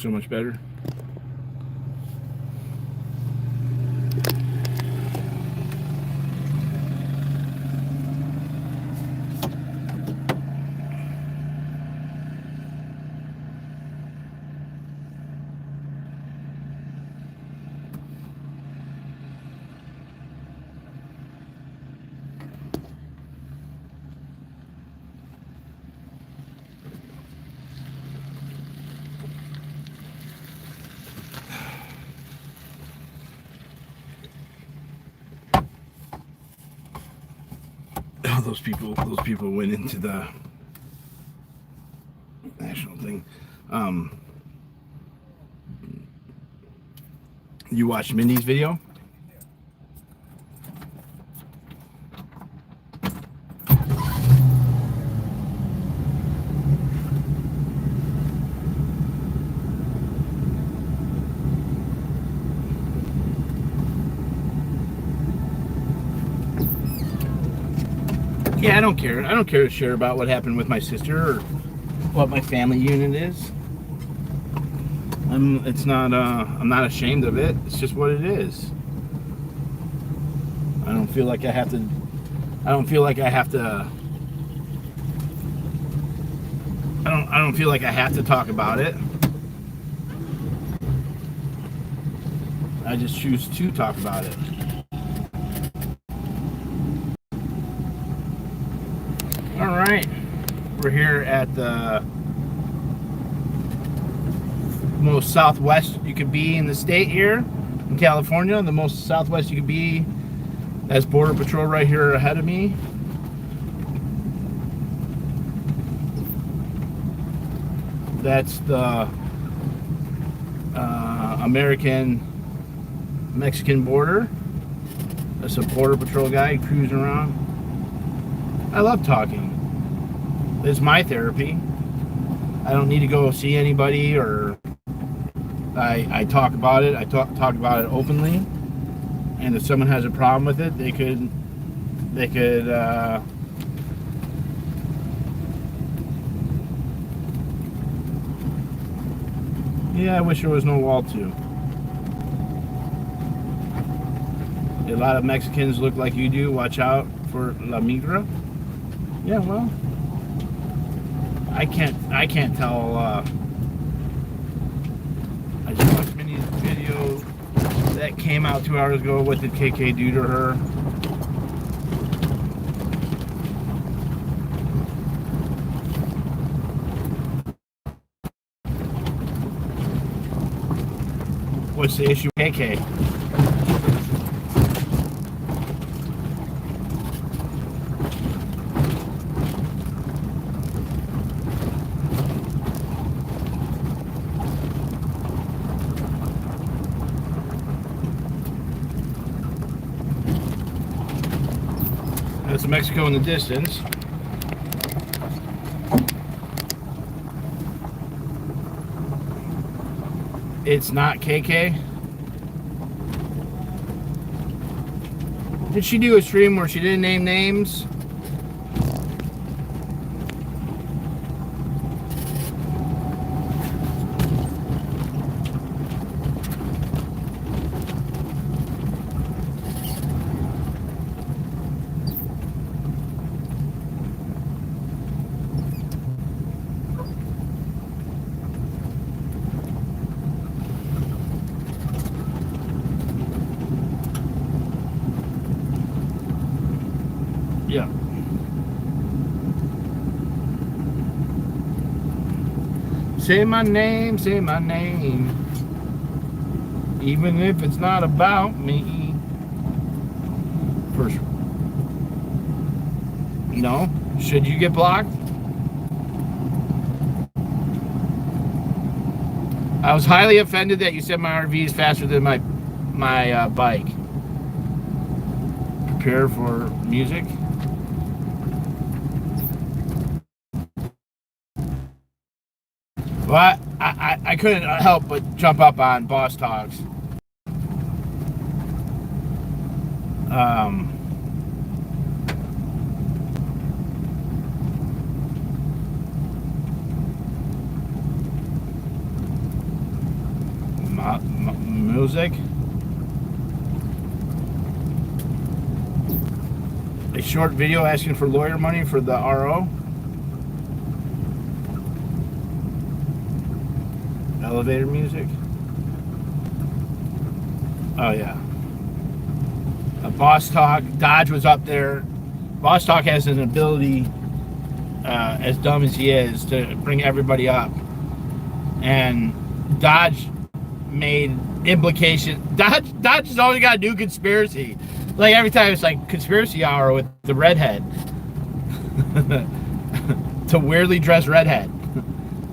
so much better. Those people went into the national thing. You watched Mindy's video? Yeah, I don't care. I don't care to share about what happened with my sister or what my family unit is. I'm not ashamed of it. It's just what it is. I don't feel like I have to I don't feel like I have to talk about it. I just choose to talk about it. All right, we're here at the most southwest you could be in the state here in California. The most southwest you could be. That's Border Patrol right here ahead of me. That's the American-Mexican border. That's a Border Patrol guy cruising around. I love talking. It's my therapy. I don't need to go see anybody, or I talk about it. I talk about it openly. And if someone has a problem with it, they could yeah, I wish there was no wall too. A lot of Mexicans look like you do. Watch out for La Migra. Yeah, well, I can't tell. I just watched Minnie's video that came out 2 hours ago. What did KK do to her? What's the issue, KK? That's Mexico in the distance. It's not KK. Did she do a stream where she didn't name names? Yeah. Say my name, say my name. Even if it's not about me. First. No? Should you get blocked? I was highly offended that you said my RV is faster than my bike. Prepare for music. Well, I couldn't help but jump up on Boss Talks. music. A short video asking for lawyer money for the RO. Elevator music. Oh yeah. Boss Talk. Dodge was up there. Boss Talk has an ability, as dumb as he is, to bring everybody up. And Dodge made implication. Dodge has always got to do conspiracy. Like every time it's like conspiracy hour with the redhead. To weirdly dressed redhead.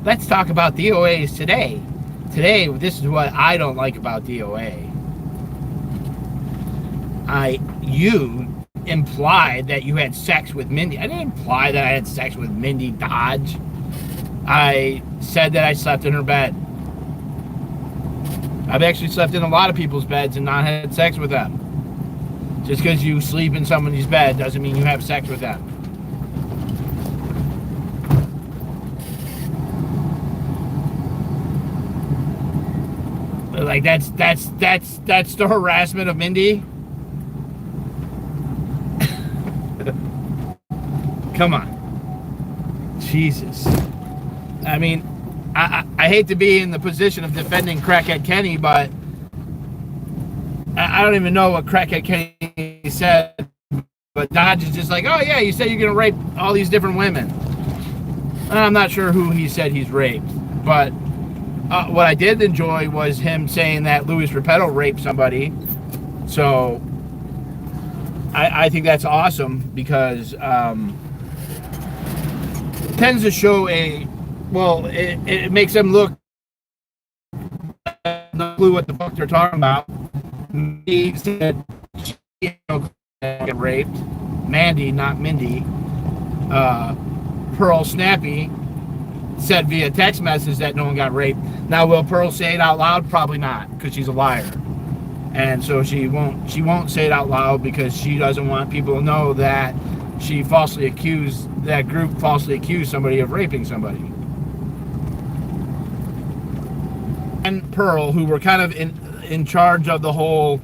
Let's talk about DOAs today. Today, this is what I don't like about DOA. You implied that you had sex with Mindy. I didn't imply that I had sex with Mindy Dodge. I said that I slept in her bed. I've actually slept in a lot of people's beds and not had sex with them. Just because you sleep in somebody's bed doesn't mean you have sex with them. Like that's the harassment of Mindy. Come on. Jesus. I mean, I hate to be in the position of defending Crackhead Kenny, but I don't even know what Crackhead Kenny said. But Dodge is just like, oh yeah, you said you're going to rape all these different women. I'm not sure who he said he's raped. But what I did enjoy was him saying that Louis Repetto raped somebody. So I think that's awesome because tends to show it makes them look no clue what the fuck they're talking about. He said she get raped. Mandy, not Mindy. Pearl Snappy said via text message that no one got raped. Now, will Pearl say it out loud? Probably not, because she's a liar. And so she won't say it out loud because she doesn't want people to know that that group falsely accused somebody of raping somebody. And Pearl, who were kind of in charge of the whole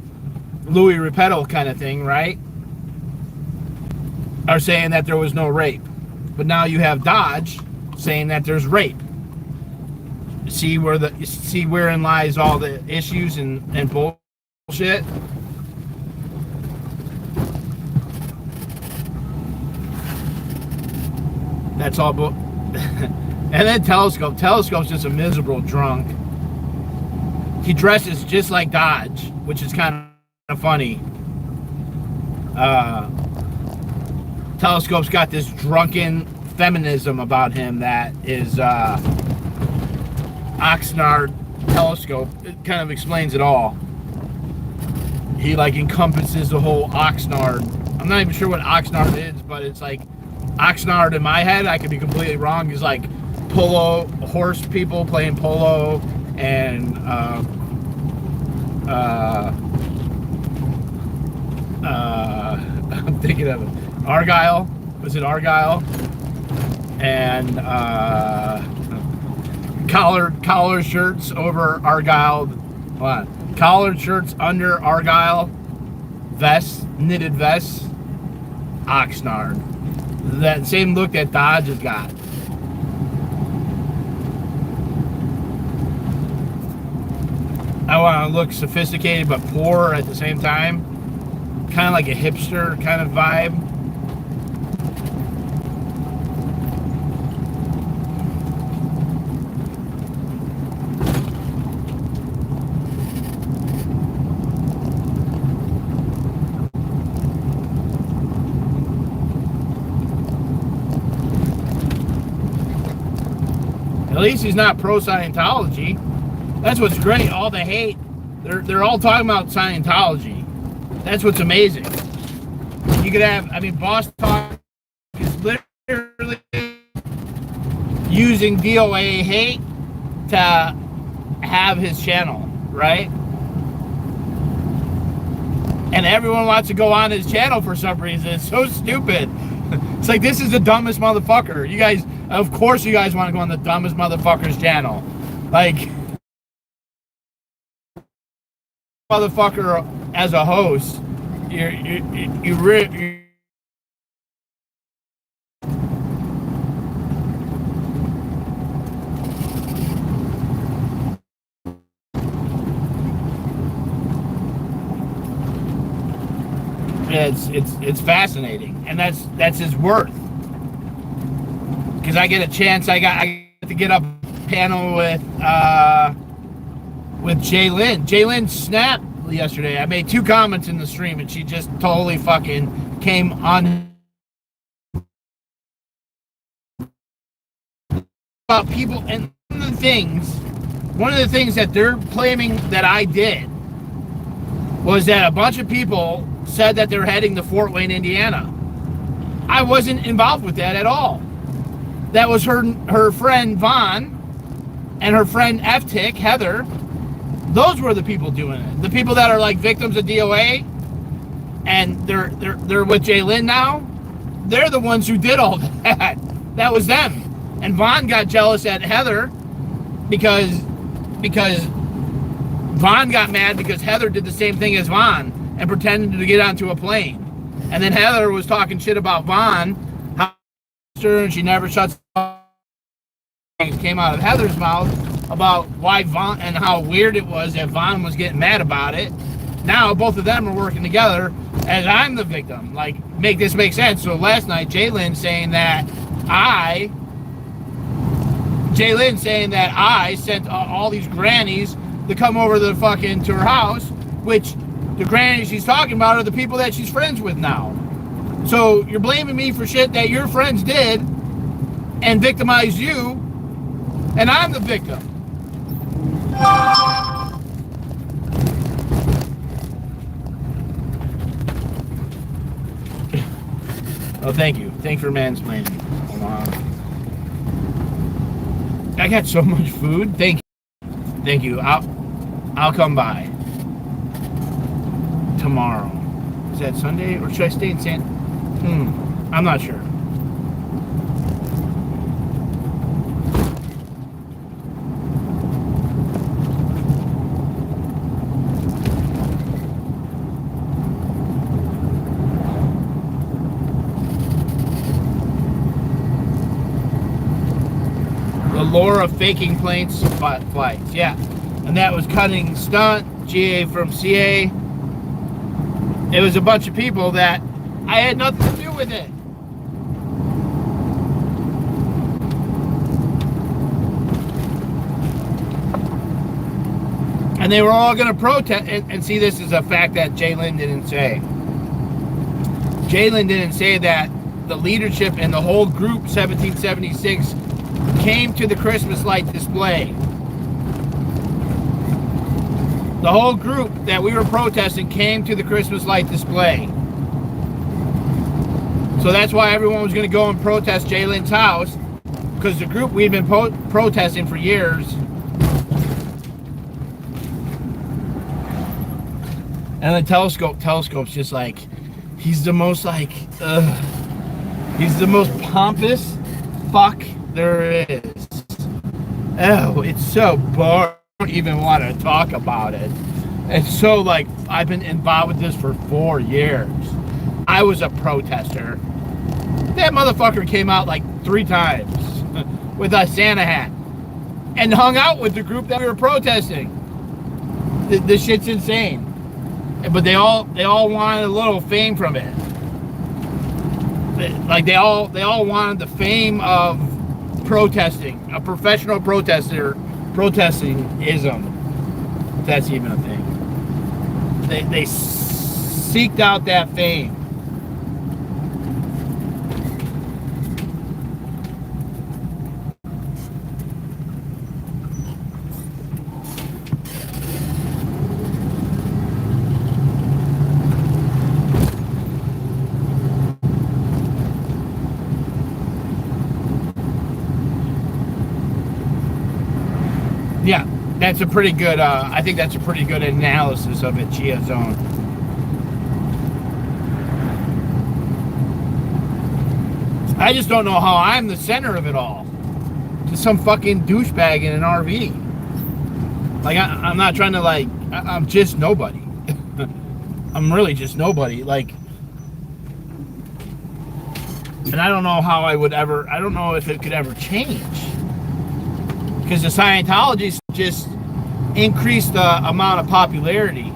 Louis Repetto kind of thing, right? Are saying that there was no rape. But now you have Dodge saying that there's rape. See wherein lies all the issues and bullshit. That's all. And then Telescope. Telescope's just a miserable drunk. He dresses just like Dodge, which is kind of funny. Telescope's got this drunken feminism about him that is Oxnard Telescope. It kind of explains it all. He like encompasses the whole Oxnard. I'm not even sure what Oxnard is, but it's like Oxnard in my head. I could be completely wrong. He's like polo horse people playing polo and I'm thinking of it. Argyle. Was it Argyle? And collar shirts over Argyle. Hold on. Collared shirts under Argyle. Vests, knitted vests. Oxnard. That same look that Dodge has got. I want to look sophisticated but poor at the same time. Kind of like a hipster kind of vibe. At least he's not pro-Scientology. That's what's great. All the hate, they're all talking about Scientology. That's what's amazing. You could have, Boss Talk is literally using D.o.A. hate to have his channel, right? And everyone wants to go on his channel for some reason. It's so stupid. It's like, this is the dumbest motherfucker. You guys, of course you guys want to go on the dumbest motherfucker's channel. Like, motherfucker as a host, you it's fascinating, and that's his worth. Because I get a chance, I got to get up panel with Jaylyn. Jaylyn snapped yesterday. I made 2 comments in the stream, and she just totally fucking came on about people. And one of the things that they're claiming that I did was that a bunch of people said that they're heading to Fort Wayne, Indiana. I wasn't involved with that at all. That was her friend Vaughn and her friend F-Tick, Heather. Those were the people doing it. The people that are like victims of D.o.A. and they're with Jaylyn now. They're the ones who did all that. That was them. And Vaughn got jealous at Heather because Vaughn got mad because Heather did the same thing as Vaughn and pretended to get onto a plane. And then Heather was talking shit about Vaughn, and she never shuts up. Came out of Heather's mouth about why Vaughn and how weird it was that Vaughn was getting mad about it. Now both of them are working together as I'm the victim. Like, make this make sense. So last night, Jaylyn saying that I sent all these grannies to come over to her house, which the grannies she's talking about are the people that she's friends with now. So you're blaming me for shit that your friends did and victimized you, and I'm the victim. Oh, thank you. Thanks for mansplaining. Hold on. I got so much food. Thank you. I'll come by tomorrow. Is that Sunday, or should I stay in San? I'm not sure. The lore of faking planes flights, yeah. And that was Cutting Stunt, GA from CA. It was a bunch of people that I had nothing to do with it. And they were all going to protest. And see, this is a fact that Jaylyn didn't say. Jaylyn didn't say that the leadership and the whole group, 1776, came to the Christmas light display. The whole group that we were protesting came to the Christmas light display. So that's why everyone was going to go and protest Jaylyn's house, because the group we'd been protesting for years. And the telescope's just like, he's the most like, he's the most pompous fuck there is. Oh, it's so boring. I don't even want to talk about it. It's so like, I've been involved with this for 4 years. I was a protester. That motherfucker came out like 3 times with a Santa hat and hung out with the group that we were protesting. This shit's insane. But they all wanted a little fame from it. Like they all wanted the fame of protesting, a professional protester, protesting-ism, if that's even a thing. They seeked out that fame. Yeah, that's a pretty good, I think that's a pretty good analysis of it, Chia Zone. I just don't know how I'm the center of it all. Just some fucking douchebag in an RV. Like, I'm not trying to, like, I'm just nobody. I'm really just nobody. Like, and I don't know how I don't know if it could ever change. Because the Scientology just increased the amount of popularity.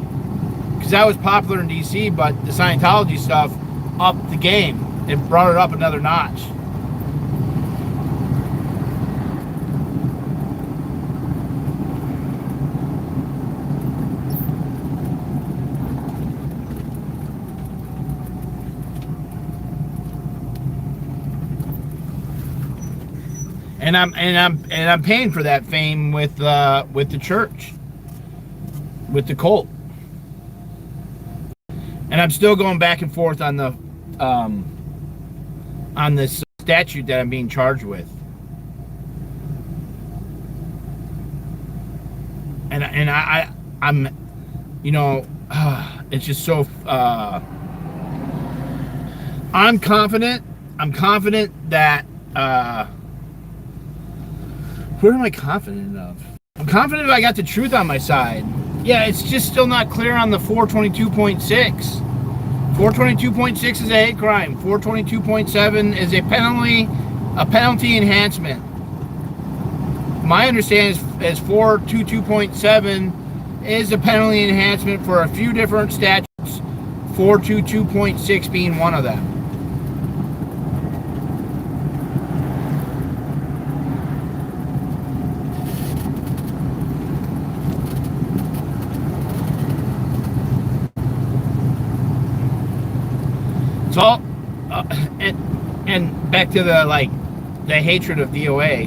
Because that was popular in DC, but the Scientology stuff upped the game. It brought it up another notch. And I'm paying for that fame with the church, with the cult, and I'm still going back and forth on the on this statute that I'm being charged with, and I'm you know it's just so I'm confident that what am I confident of? I'm confident I got the truth on my side. Yeah, it's just still not clear on the 422.6. 422.6 is a hate crime. 422.7 is a penalty enhancement. My understanding is 422.7 is a penalty enhancement for a few different statutes. 422.6 being one of them. So, and back to the hatred of D.o.A,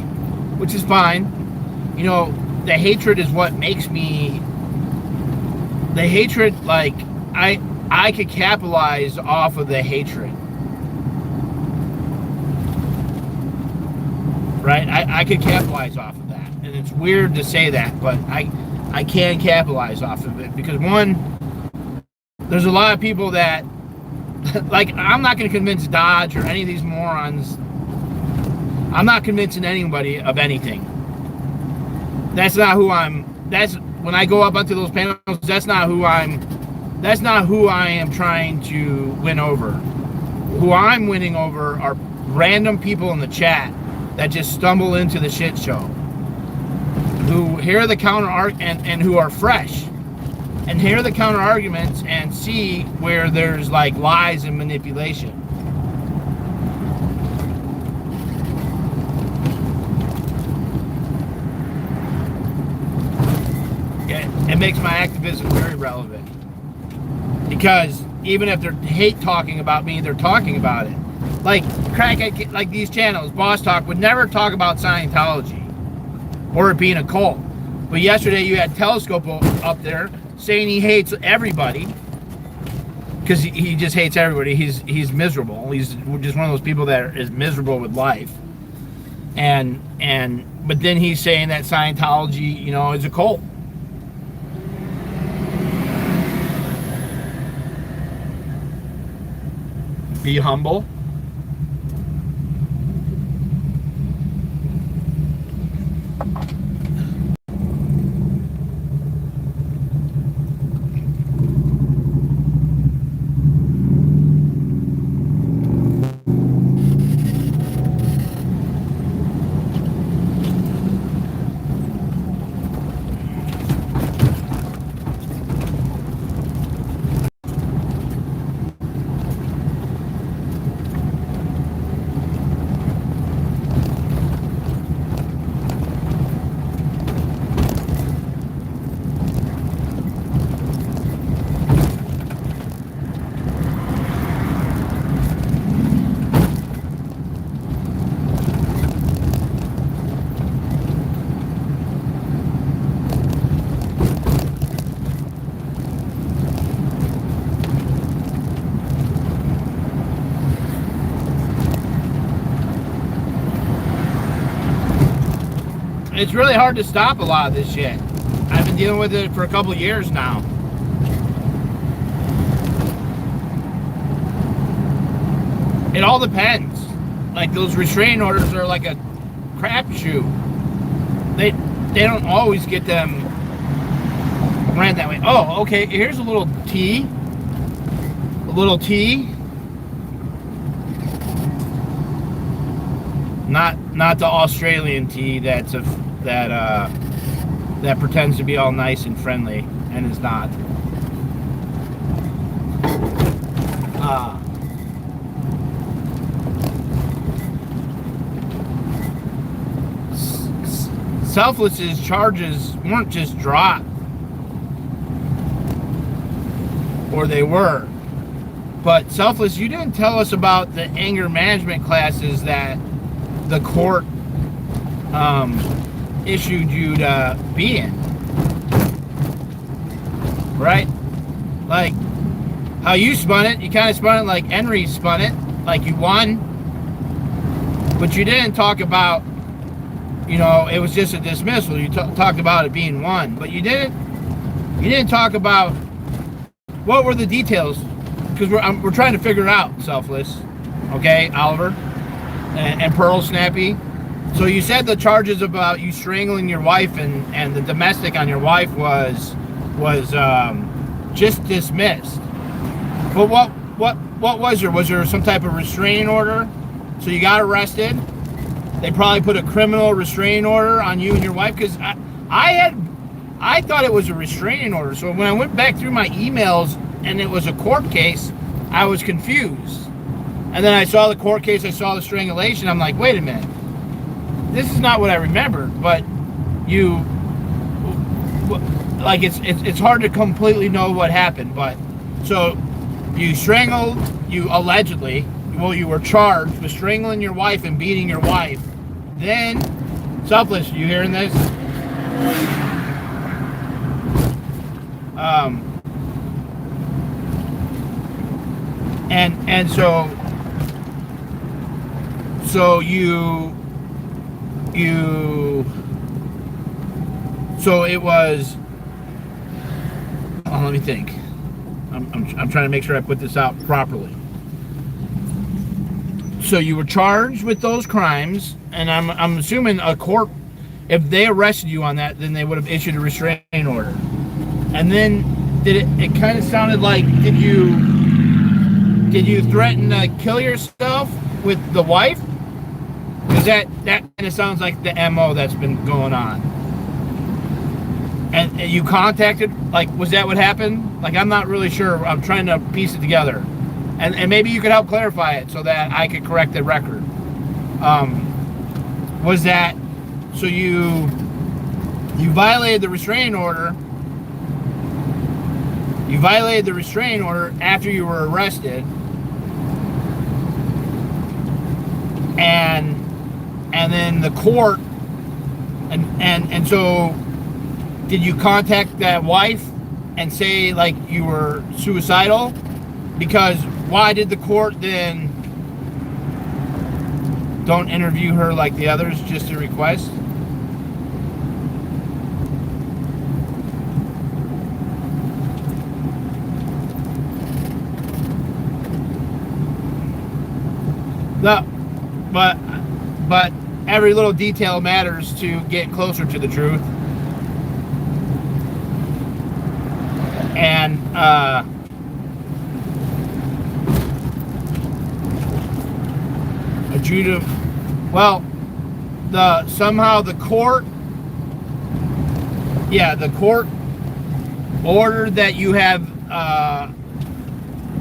which is fine. You know, the hatred is what makes me. The hatred, I could capitalize off of the hatred, right? I could capitalize off of that, and it's weird to say that, but I can capitalize off of it because one, there's a lot of people that. Like, I'm not going to convince Dodge or any of these morons. I'm not convincing anybody of anything. That's not who I'm. That's when I go up onto those panels. That's not who I am trying to win over. Who I'm winning over are random people in the chat that just stumble into the shit show, who hear the counter and who are fresh. And hear the counter arguments and see where there's lies and manipulation. It makes my activism very relevant. Because even if they're hate talking about me, they're talking about it. Like these channels, Boss Talk would never talk about Scientology or it being a cult. But yesterday you had Telescope up there saying he hates everybody because he just hates everybody. He's miserable. He's just one of those people that is miserable with life. But then he's saying that Scientology, is a cult. Be humble. It's really hard to stop a lot of this shit. I've been dealing with it for a couple of years now. It all depends. Like, those restraining orders are like a crapshoot. They don't always get them rant that way. Oh, okay, here's a little tea. A little tea. Not the Australian tea that pretends to be all nice and friendly and is not. Selfless's charges weren't just dropped, or they were, but Selfless, you didn't tell us about the anger management classes that the court issued you to be in, right? Like how you spun it, you kind of spun it like Henry spun it, like you won, but you didn't talk about, you know, it was just a dismissal. You talked about it being won, but you didn't talk about what were the details, because we're trying to figure it out, Selfless. Okay, Oliver and Pearl Snappy. So you said the charges about you strangling your wife and the domestic on your wife was just dismissed. But what was there? Was there some type of restraining order? So you got arrested. They probably put a criminal restraining order on you and your wife, because I thought it was a restraining order. So when I went back through my emails and it was a court case, I was confused. And then I saw the court case, I saw the strangulation. I'm like, wait a minute, this is not what I remembered. But you, like, it's hard to completely know what happened. But so you strangled, you allegedly. Well, you were charged with strangling your wife and beating your wife. Then, Selfless, you hearing this? And so it was. Oh, let me think. I'm trying to make sure I put this out properly. So you were charged with those crimes, and I'm assuming a court, if they arrested you on that, then they would have issued a restraining order. And then it kind of sounded like, did you threaten to kill yourself with the wife? Because that kind of sounds like the MO that's been going on. And you contacted, like, was that what happened? Like, I'm not really sure. I'm trying to piece it together. And maybe you could help clarify it so that I could correct the record. Was that, so you violated the restraining order. You violated the restraining order after you were arrested. And then the court, and so did you contact that wife and say, like, you were suicidal? Because why did the court then don't interview her like the others, just a request? No, but every little detail matters to get closer to the truth. And well, somehow the court ordered that you have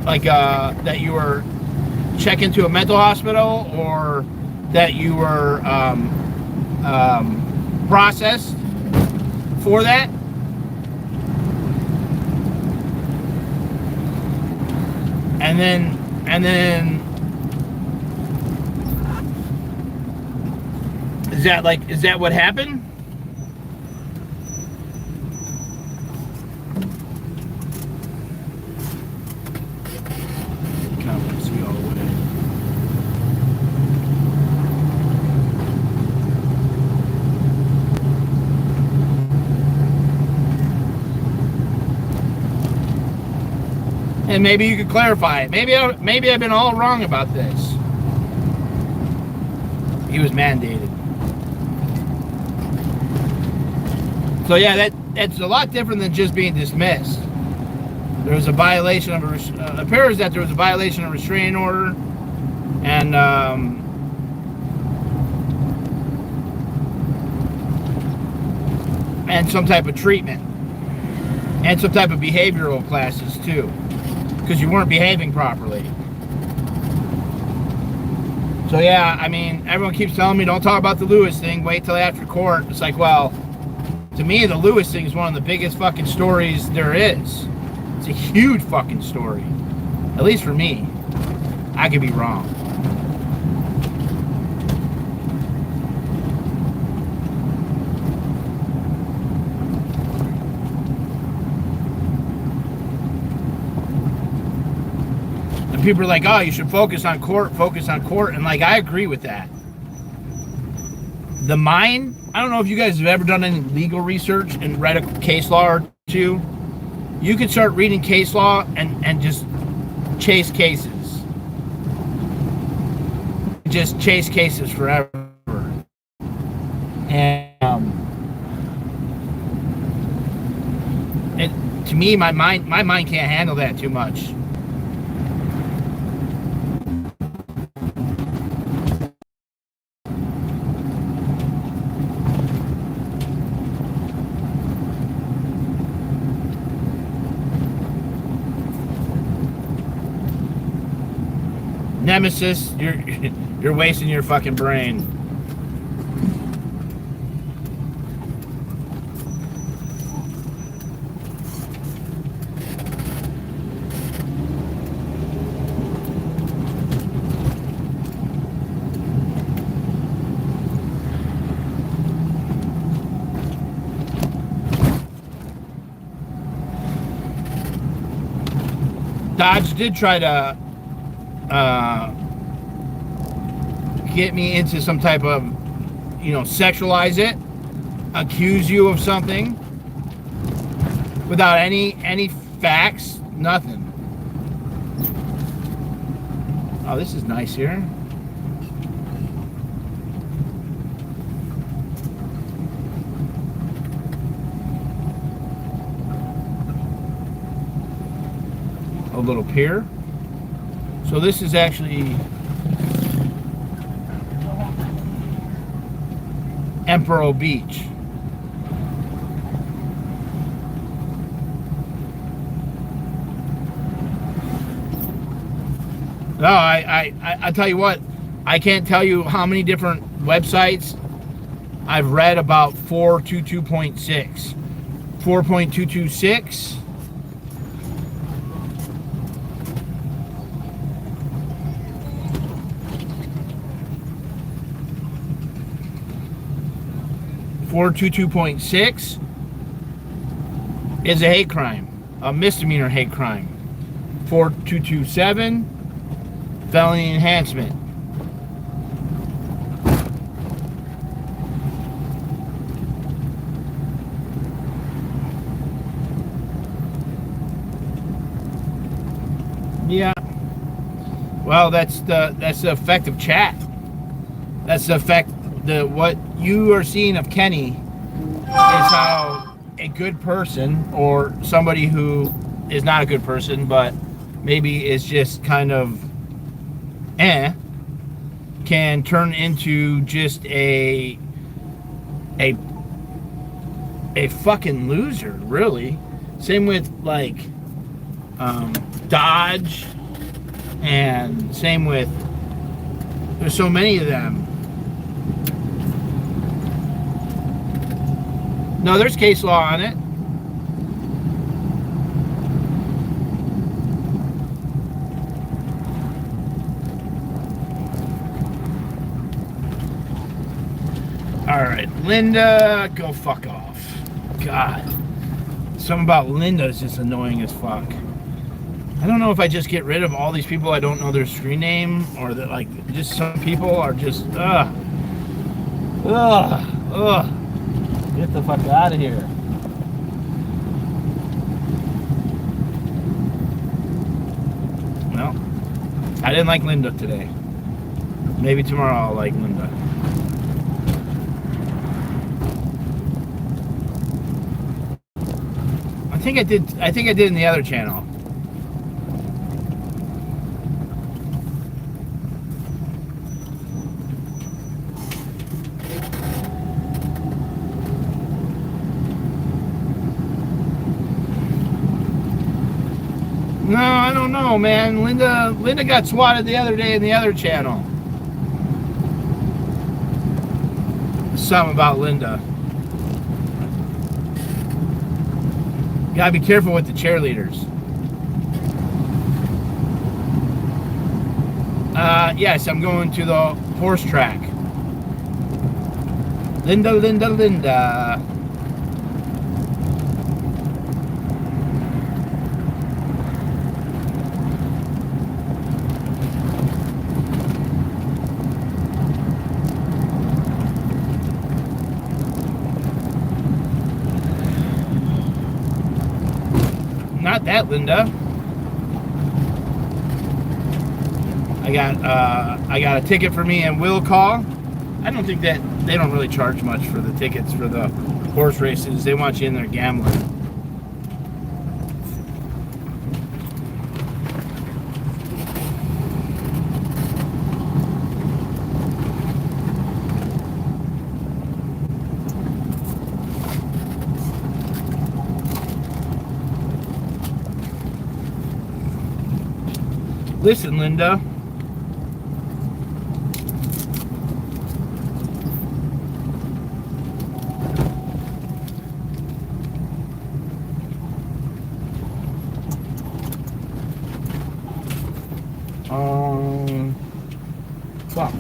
that you were checked into a mental hospital, or that you were processed for that. And then is that what happened? And maybe you could clarify it. Maybe I've been all wrong about this. He was mandated. So yeah, it's a lot different than just being dismissed. There was a violation of appears that there was a violation of restraining order, and some type of treatment, and some type of behavioral classes too, because you weren't behaving properly. So yeah, I mean, everyone keeps telling me don't talk about the Lewis thing, wait till after court. It's like, well, to me, the Lewis thing is one of the biggest fucking stories there is. It's a huge fucking story. At least for me. I could be wrong. And people are like, oh, you should focus on court. And like, I agree with that. The mind, I don't know if you guys have ever done any legal research and read a case law or two. You can start reading case law and just chase cases. Just chase cases forever. And to me, my mind can't handle that too much. Nemesis, you're wasting your fucking brain. Dodge did try to get me into some type of, sexualize it, accuse you of something without any facts, nothing. Oh, this is nice here. A little pier. So this is actually Emperor Beach. No, I tell you what, I can't tell you how many different websites I've read about 422.6. 4.226. .6 is a hate crime, a misdemeanor hate crime. 4227, felony enhancement. Yeah. Well, that's the effect of chat. That's the effect. What you are seeing of Kenny is how a good person, or somebody who is not a good person but maybe is just kind of can turn into just a fucking loser, really. Same with like Dodge, and same with, there's so many of them. No, there's case law on it. All right, Linda, go fuck off. God, something about Linda is just annoying as fuck. I don't know if I just get rid of all these people I don't know their screen name, or that, like, just some people are just get the fuck out of here. Well, I didn't like Linda today. Maybe tomorrow I'll like Linda. think I did. I think I did in the other channel. No, I don't know, man. Linda got swatted the other day in the other channel. Something about Linda. You gotta be careful with the cheerleaders. Yes, I'm going to the horse track. Linda. Not that Linda. I got a ticket for me and will call. I don't think that they don't really charge much for the tickets for the horse races. They want you in there gambling. Listen, Linda. Fuck.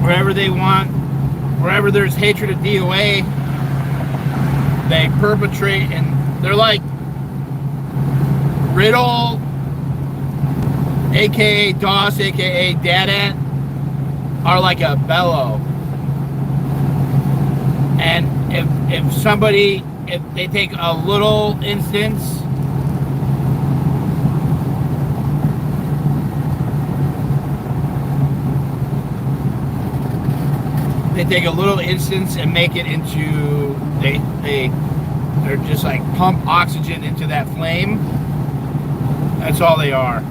wherever they want, wherever there's hatred of D.o.A, they perpetrate, and they're like Riddle, aka DOS, aka Dadat, are like a bellow. And if they take a little instance, and make it into, they're just like pump oxygen into that flame. That's all they are.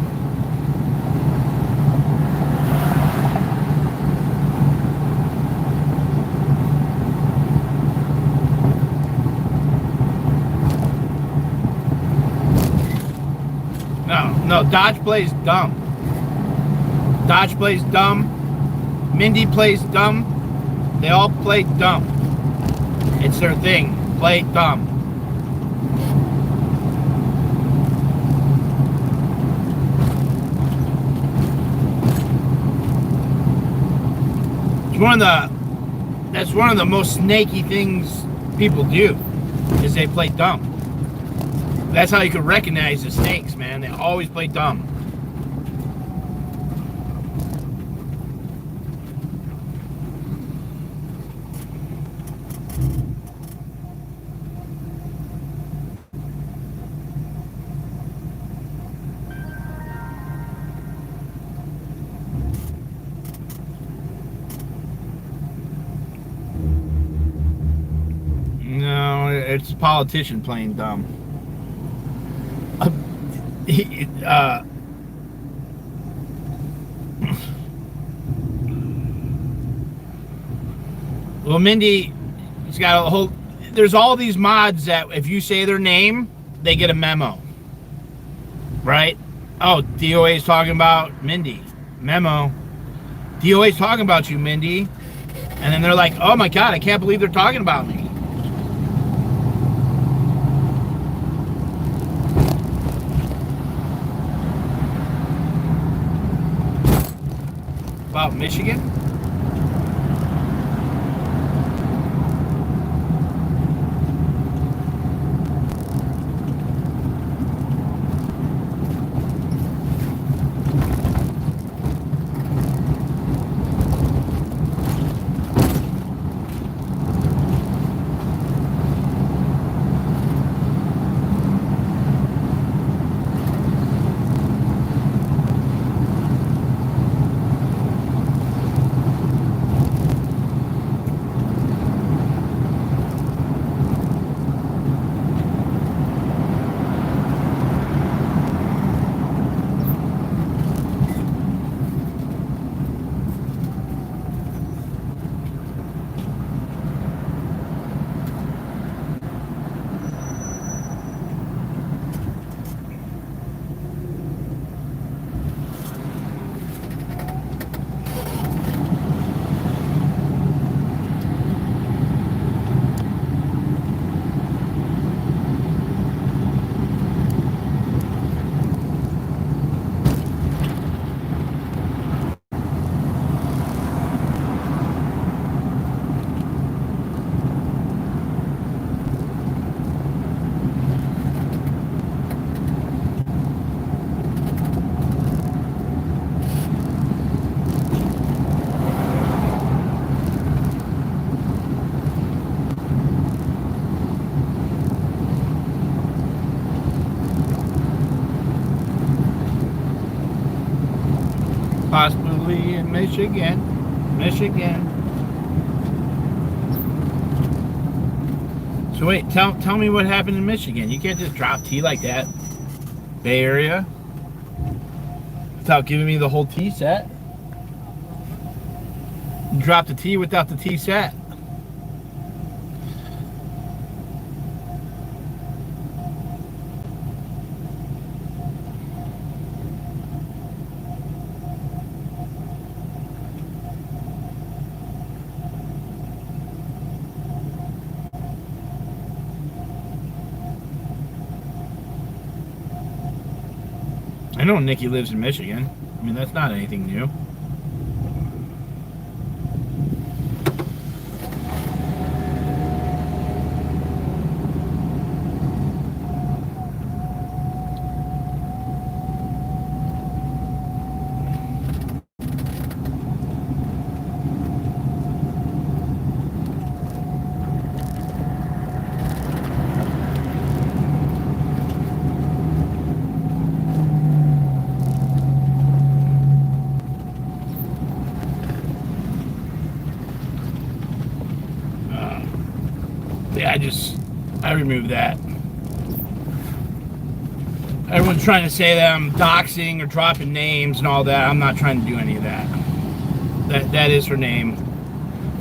No, Dodge plays dumb. Dodge plays dumb. Mindy plays dumb. They all play dumb. It's their thing. Play dumb. That's one of the most snaky things people do, is they play dumb. That's how you can recognize the snakes, man. They always play dumb. No, it's a politician playing dumb. Well, Mindy, he's got a whole. There's all these mods that if you say their name, they get a memo, right? Oh, D.o.A is talking about Mindy. Memo. D.o.A is talking about you, Mindy. And then they're like, oh my God, I can't believe they're talking about me. About Michigan? Possibly in Michigan. So wait, tell me what happened in Michigan. You can't just drop tea like that. Bay Area. Without giving me the whole tea set. You drop the tea without the tea set. I know Nikki lives in Michigan. I mean, that's not anything new. I removed that. Everyone's trying to say that I'm doxing or dropping names and all that. I'm not trying to do any of that. That is her name.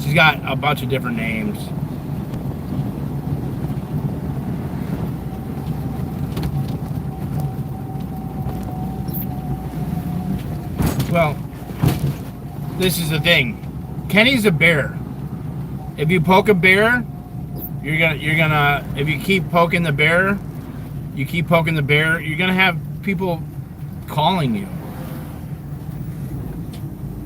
She's got a bunch of different names. Well, this is the thing. Kenny's a bear. If you poke a bear, you're gonna if you keep poking the bear, you're gonna have people calling you.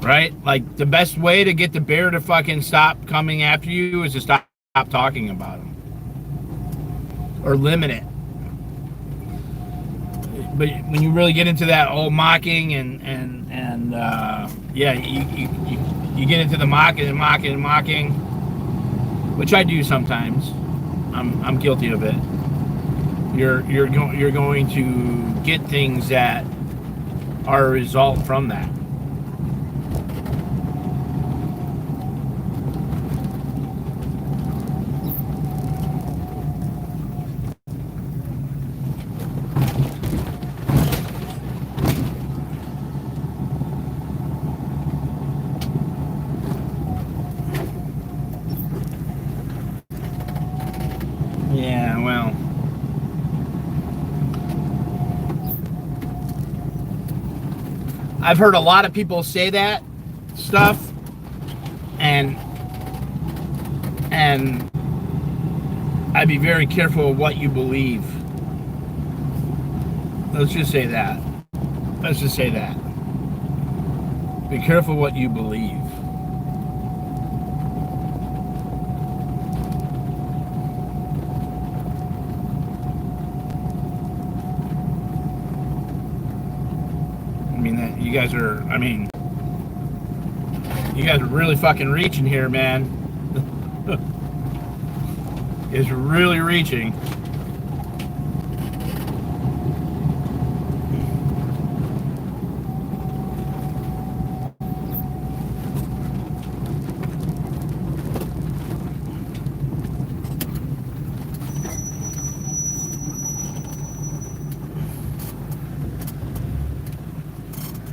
Right? Like, the best way to get the bear to fucking stop coming after you is to stop talking about him. Or limit it. But when you really get into that whole mocking and yeah, you get into the mocking, which I do sometimes. I'm guilty of it. You're going to get things that are a result from that. Yeah, well, I've heard a lot of people say that stuff, and I'd be very careful of what you believe. Let's just say that. Be careful what you believe. You guys are really fucking reaching here, man. It's really reaching.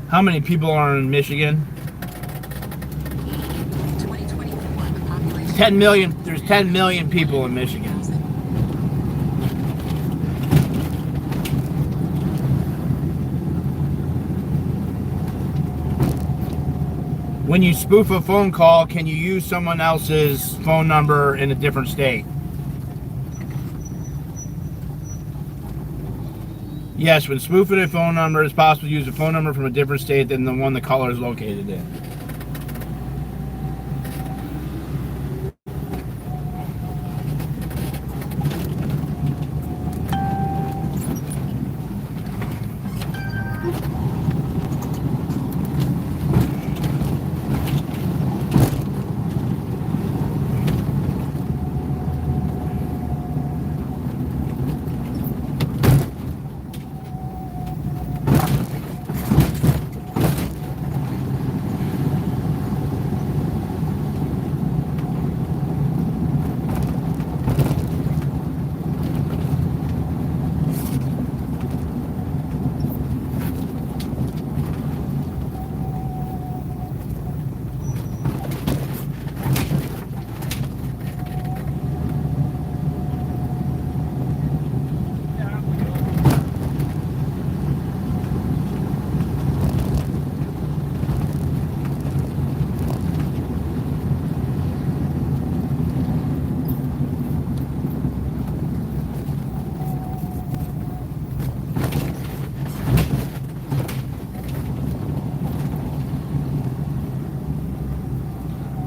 How many people are in Michigan? 10 million. There's 10 million people in Michigan. When you spoof a phone call, can you use someone else's phone number in a different state? Yes, when spoofing a phone number, it's possible to use a phone number from a different state than the one the caller is located in.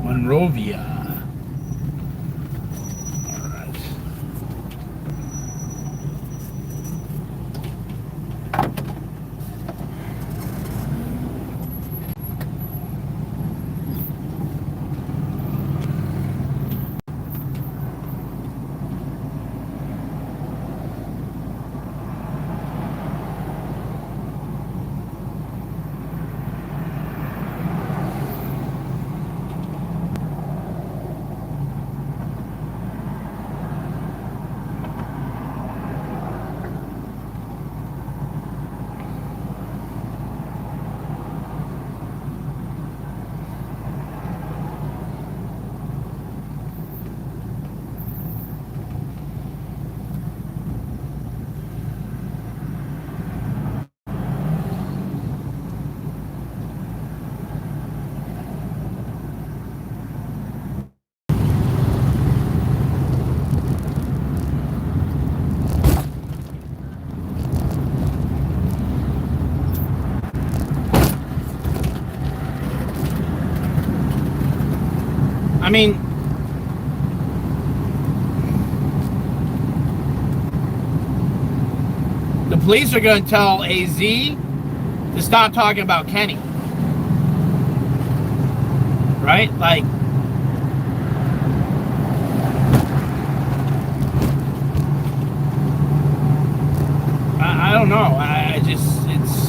Monrovia. All right. I mean, the police are going to tell AZ to stop talking about Kenny. Right? Like, I don't know. I just, it's...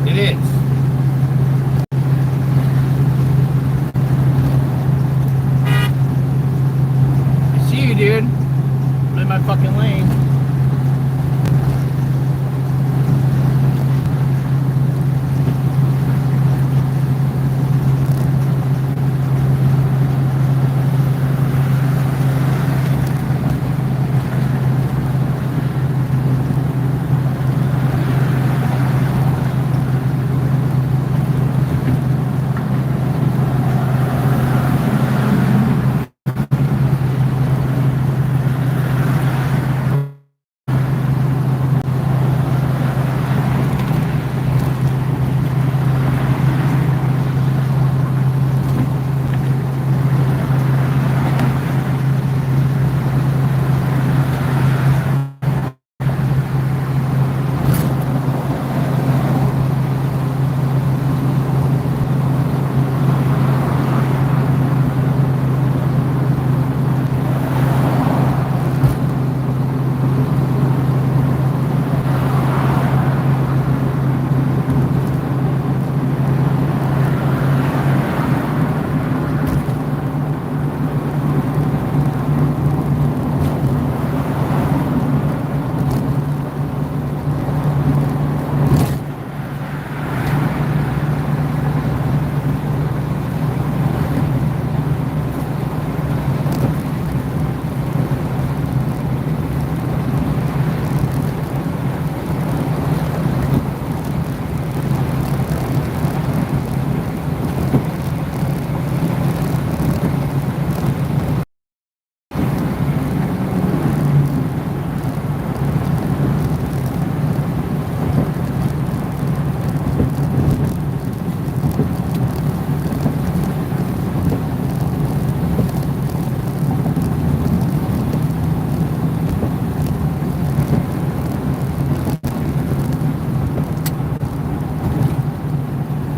It is. I see you, dude. I'm in my fucking lane.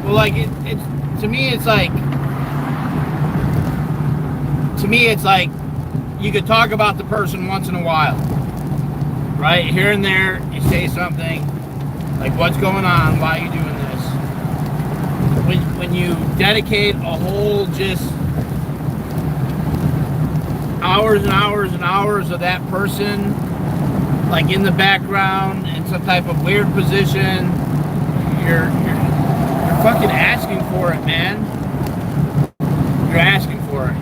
Well, like, to me, it's like you could talk about the person once in a while, right? Here and there, you say something like, what's going on? Why are you doing this? When you dedicate a whole just hours and hours and hours of that person, like in the background in some type of weird position, you're fucking asking for it, man. You're asking for it.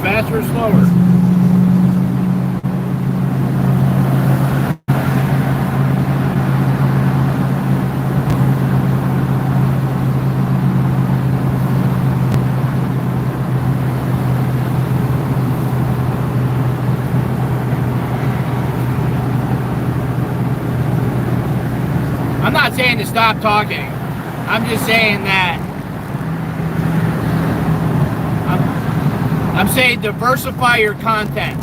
Faster or slower? I'm not saying to stop talking. I'm just saying that I'm saying diversify your content.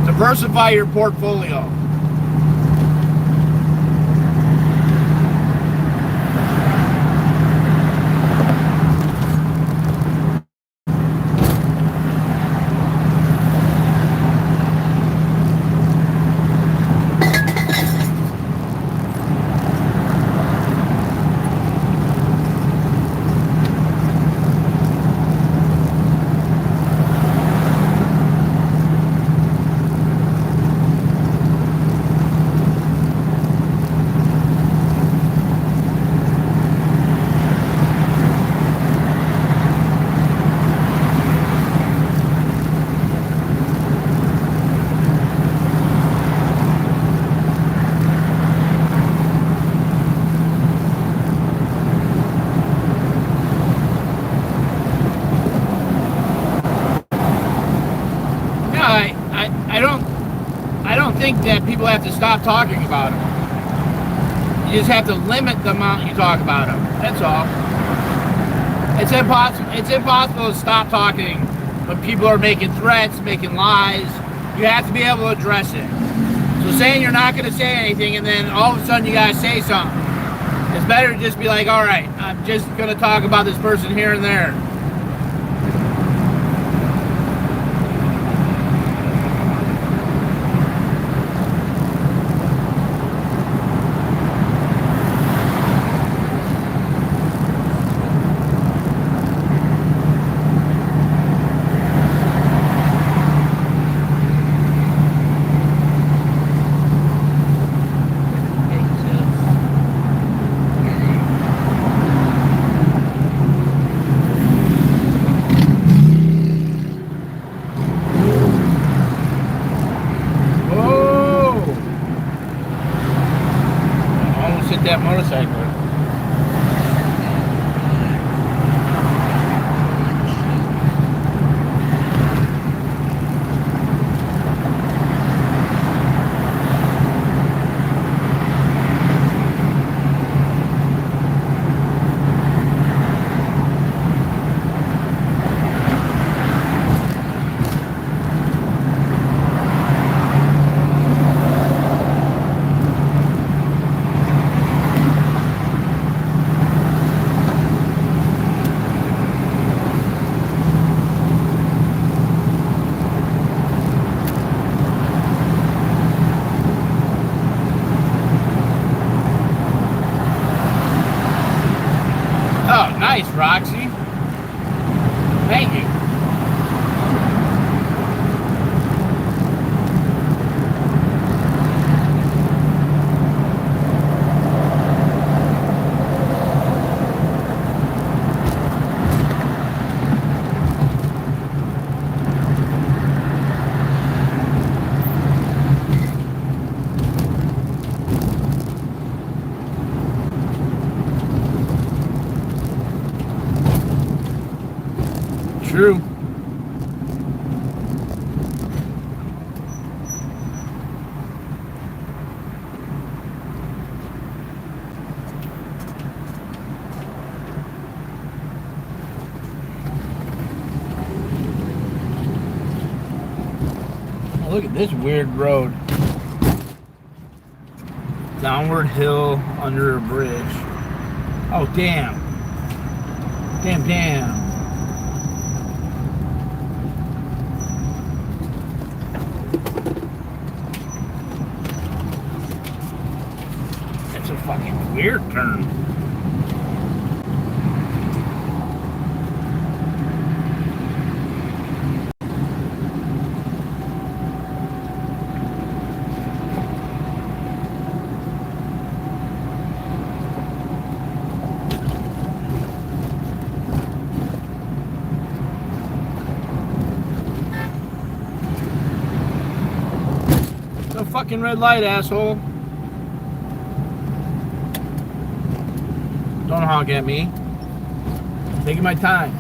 Diversify your portfolio. think that people have to stop talking about them. You just have to limit the amount you talk about them. That's all. It's impossible. It's impossible to stop talking when people are making threats, making lies. You have to be able to address it. So saying you're not going to say anything and then all of a sudden you got to say something. It's better to just be like, all right, I'm just going to talk about this person here and there. That motorcycle. Nice, Roxy. Thank you. True. Oh, look at this weird road. Downward hill under a bridge. Oh, damn. Damn. Fucking weird turn. No fucking red light, asshole. Don't honk at me. I'm taking my time.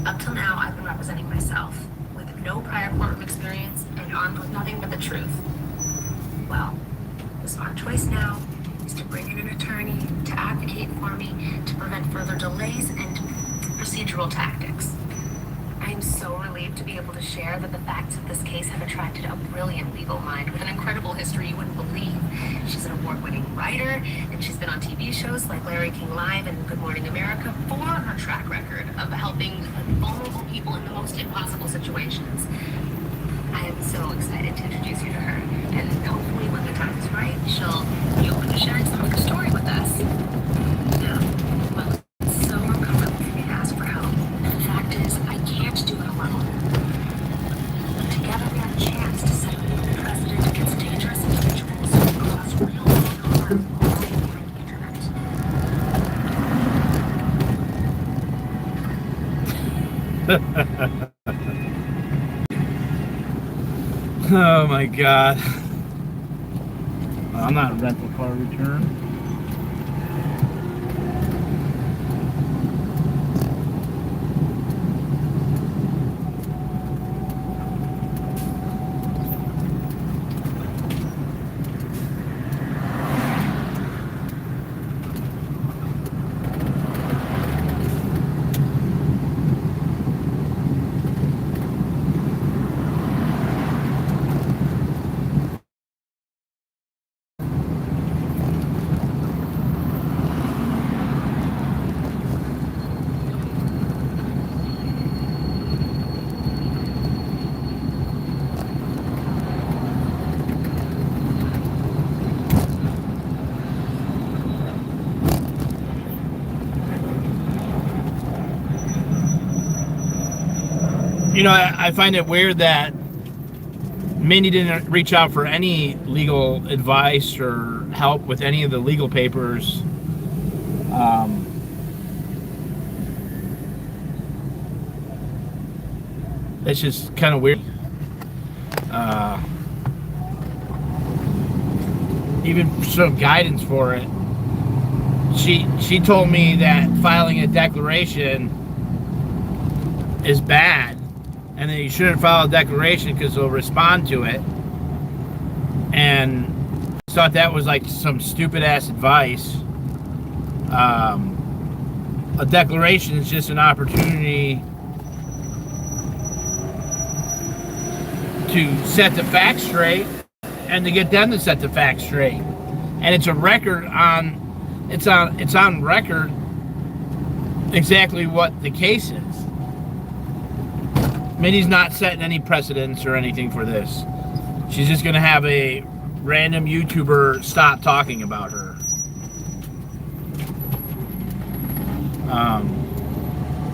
Up till now, I've been representing myself, with no prior courtroom experience and armed with nothing but the truth. Well, the smart choice now is to bring in an attorney to advocate for me to prevent further delays and procedural tactics. I am so relieved to be able to share that the facts of this case have attracted a brilliant legal mind with an incredible history you wouldn't believe. She's an award-winning writer, and she's been on TV shows like Larry King Live and Good Morning America for her track record of helping vulnerable people in the most impossible situations. I am so excited to introduce you to her, and hopefully when the time is right, she'll be open to sharing some of her story with us. Now, well, it's so uncomfortable for me to ask for help. The fact is, I can't do it alone. But together we have a chance to set a new precedent against dangerous individuals who cause real harm online and the internet. Oh my God. I'm not a rental car return. You know, I find it weird that Mindy didn't reach out for any legal advice or help with any of the legal papers. It's just kind of weird. Even some guidance for it. She told me that filing a declaration is bad, and that you shouldn't file a declaration because they'll respond to it. And I thought that was like some stupid ass advice. A declaration is just an opportunity to set the facts straight and to get them to set the facts straight. And it's a record on, it's on record exactly what the case is. Minnie's not setting any precedents or anything for this. She's just going to have a random YouTuber stop talking about her.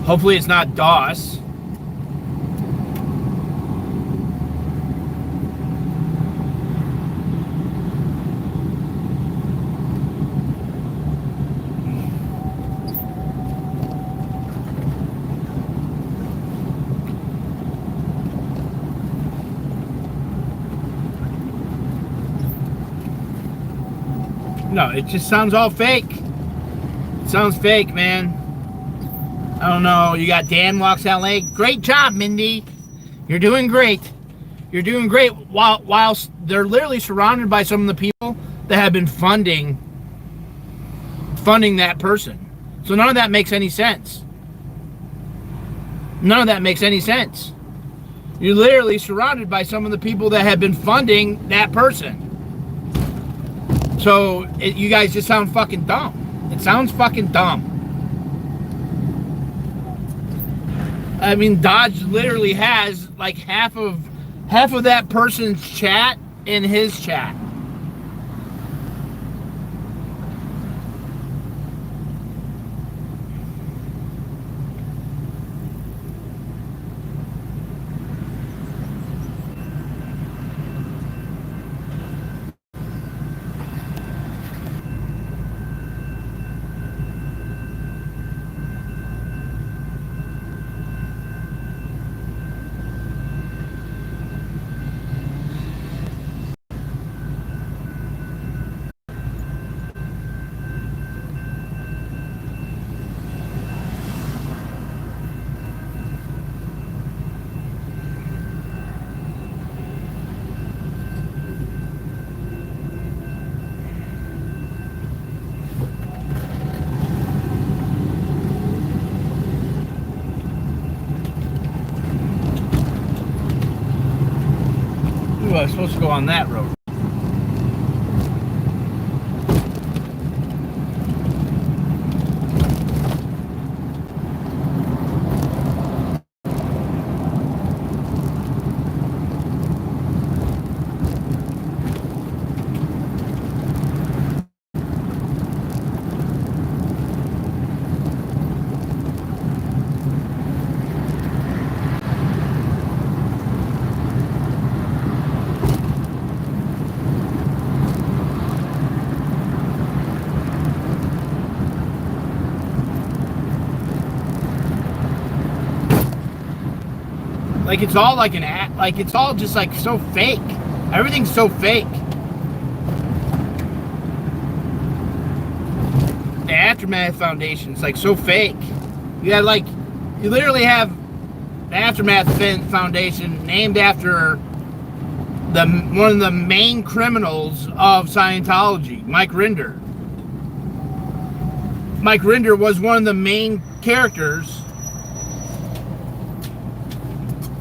Hopefully it's not DOS. No, it just sounds all fake. It sounds fake, man. I don't know. You got Dan walks out late. Great job, Mindy. You're doing great. You're doing great. While they're literally surrounded by some of the people that have been funding that person. So none of that makes any sense. None of that makes any sense. You're literally surrounded by some of the people that have been funding that person. So you guys just sound fucking dumb. It sounds fucking dumb. I mean, Dodge literally has like half of that person's chat in his chat. I was supposed to go on that road. Like it's all like like it's all just like so fake. Everything's so fake. The Aftermath Foundation, it's like so fake. You literally have the Aftermath Foundation named after one of the main criminals of Scientology, Mike Rinder. Mike Rinder was one of the main characters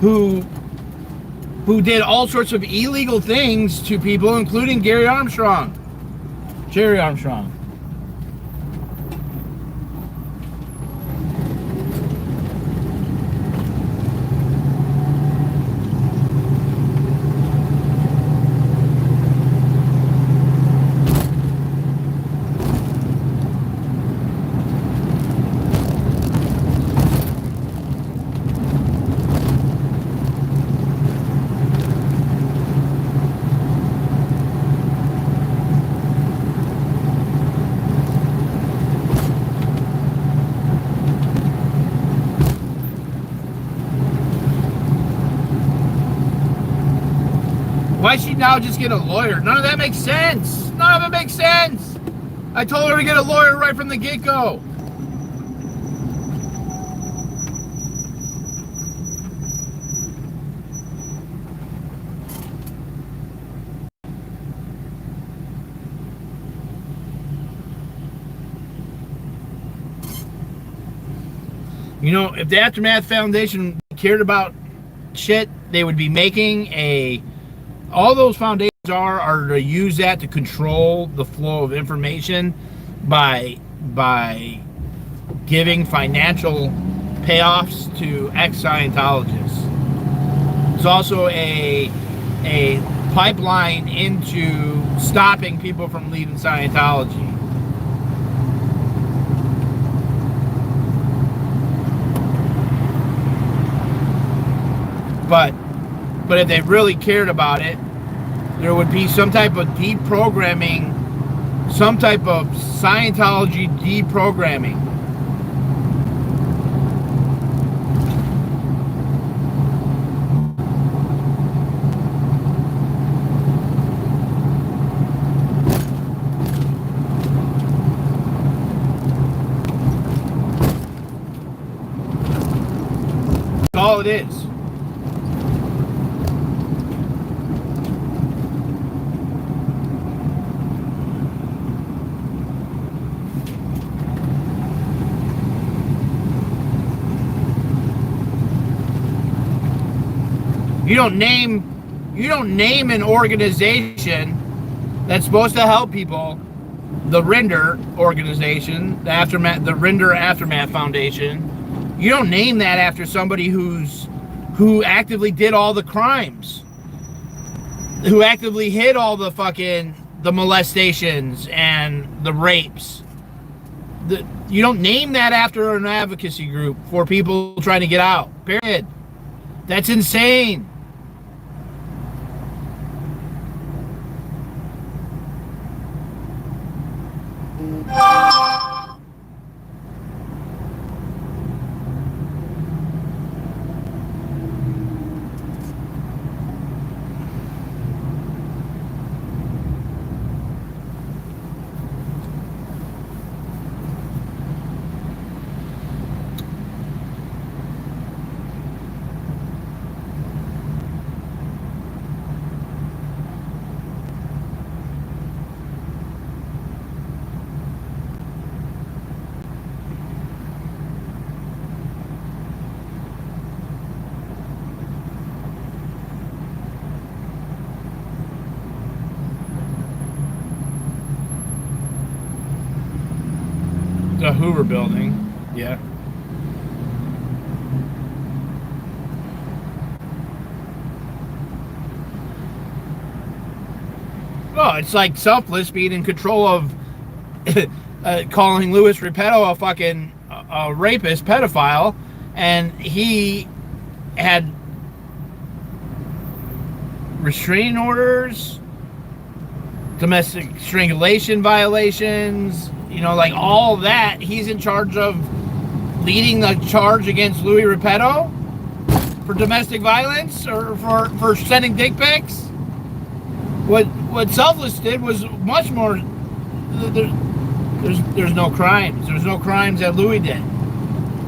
who did all sorts of illegal things to people, including Jerry Armstrong. Why she now just get a lawyer? None of that makes sense. None of it makes sense. I told her to get a lawyer right from the get-go. You know, if the Aftermath Foundation cared about shit, they would be making all those foundations are to use that to control the flow of information by giving financial payoffs to ex-Scientologists. It's also a pipeline into stopping people from leaving Scientology. But if they really cared about it, there would be some type of deprogramming, some type of Scientology deprogramming. That's all it is. You don't name an organization that's supposed to help people, the Rinder organization, the Rinder Aftermath Foundation. You don't name that after somebody who actively did all the crimes, who actively hid all the molestations and the rapes. You don't name that after an advocacy group for people trying to get out. Period. That's insane. The Hoover building. Yeah. Well, it's like Selfless being in control of calling Louis Repetto a fucking rapist, pedophile, and he had restraining orders, domestic strangulation violations, you know, like all that. He's in charge of leading the charge against Louis Repetto for domestic violence or for sending dick pics. What Selfless did was much more. There's no crimes. There's no crimes that Louis did.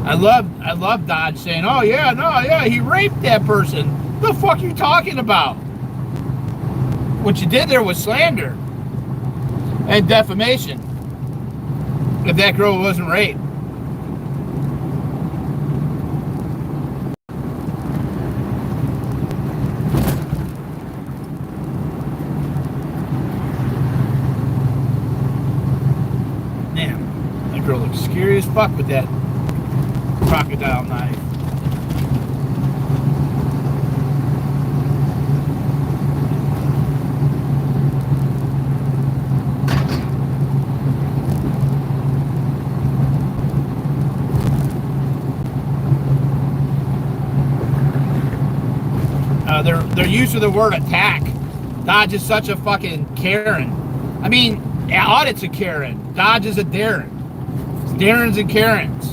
I love Dodge saying, "Oh yeah, no, yeah, he raped that person." What the fuck are you talking about? What you did there was slander and defamation. If that girl wasn't raped. Damn, that girl looks scary as fuck with that crocodile knife. Their use of the word attack. Dodge is such a fucking Karen. I mean, Audit's a Karen. Dodge is a Darren. It's Darrens and Karens.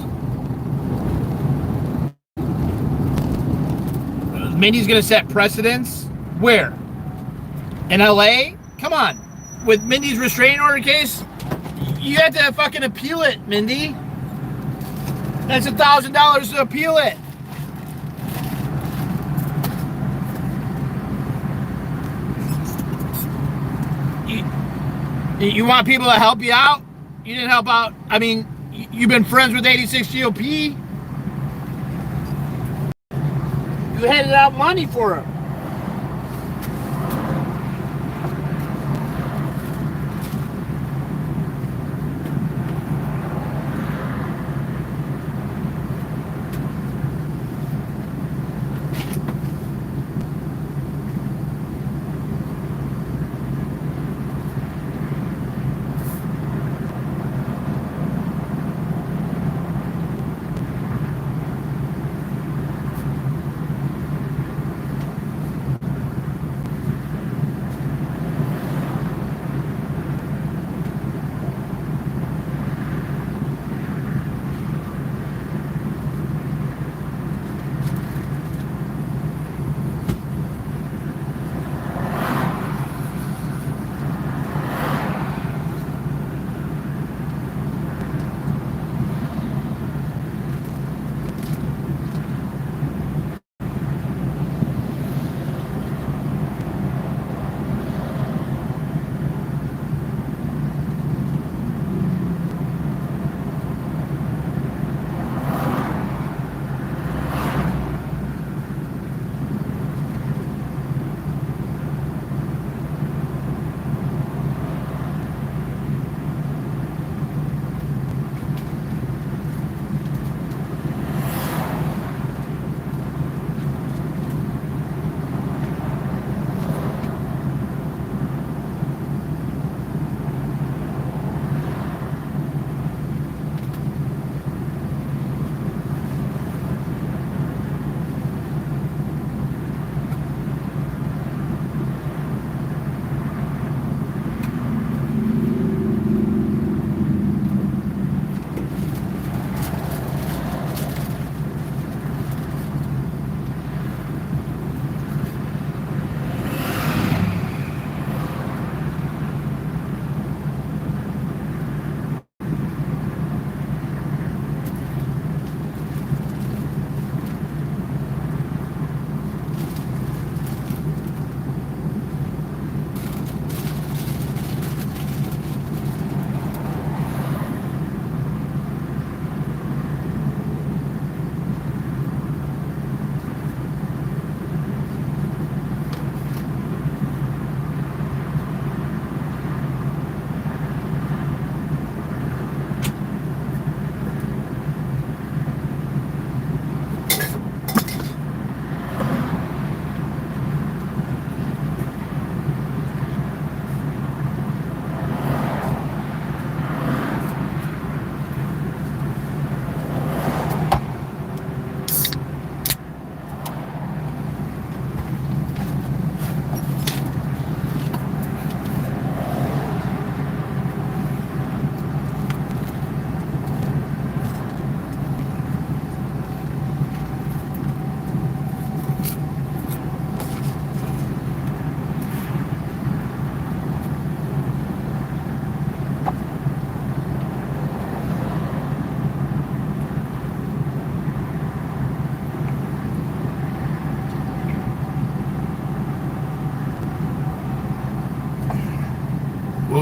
Mindy's gonna set precedents. Where? In LA? Come on. With Mindy's restraining order case, you have to fucking appeal it, Mindy. That's $1,000 to appeal it. You want people to help you out? You didn't help out. I mean, you've been friends with 86 GOP. You handed out money for him.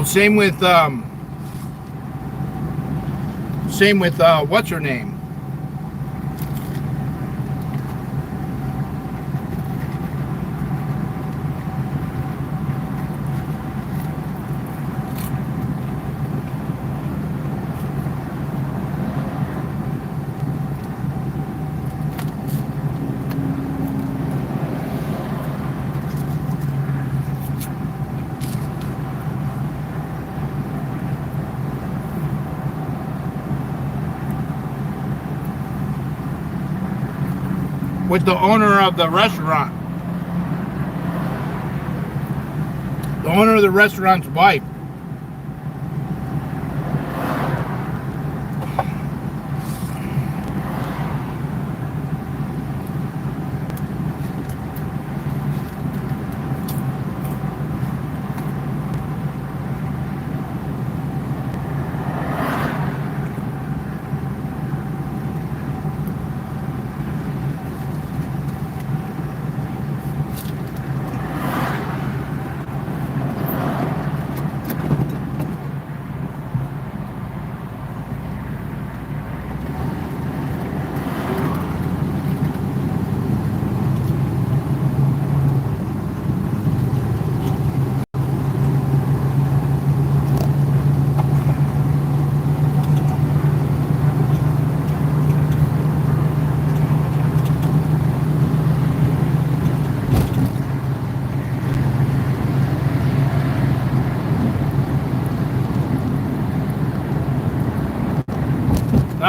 Well, same with what's her name? With the owner of the restaurant. The owner of the restaurant's wife.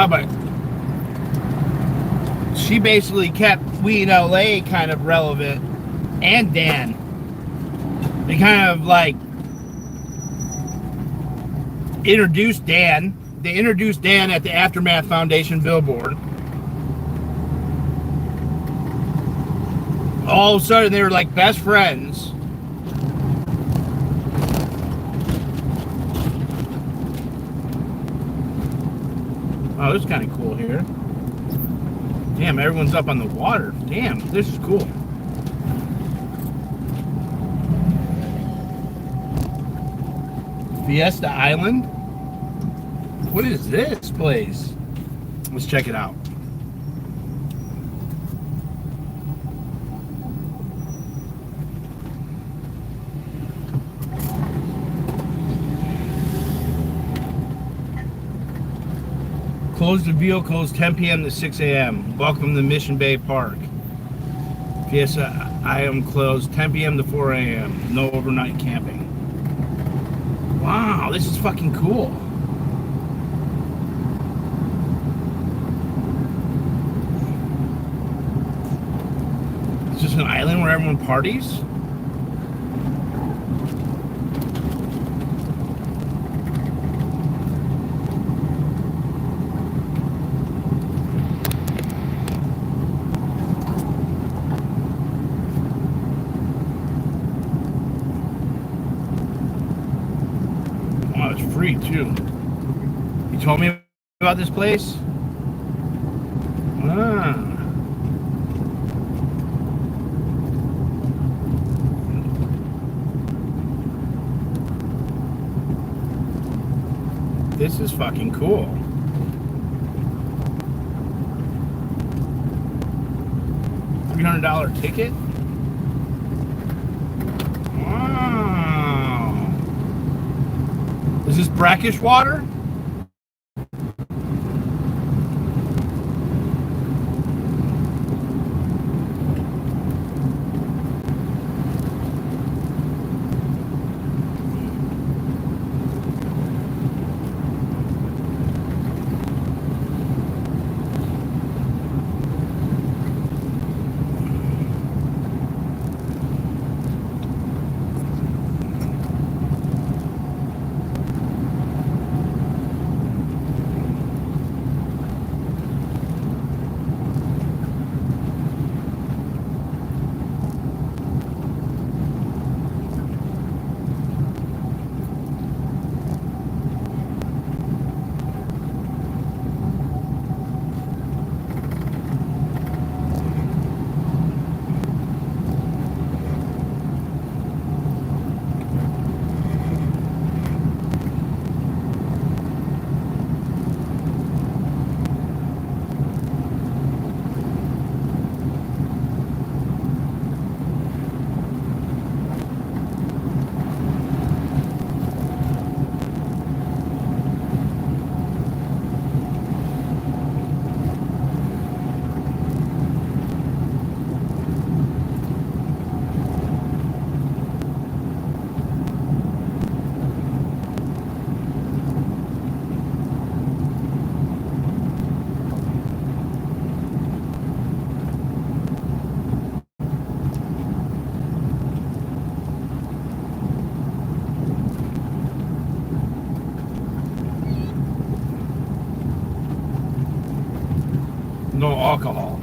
But she basically kept We in LA kind of relevant, and Dan. They kind of like introduced Dan. They introduced Dan at the Aftermath Foundation billboard. All of a sudden, they were like best friends. Oh, this is kind of cool here. Damn, everyone's up on the water. Damn, this is cool. Fiesta Island? What is this place? Let's check it out. Closed to vehicles 10 p.m. to 6 a.m. Welcome to Mission Bay Park. Fiesta Island closed 10 p.m. to 4 a.m. No overnight camping. Wow, this is fucking cool. It's just an island where everyone parties? Free too. You told me about this place? This is fucking cool. $300 ticket? Is this brackish water? alcohol.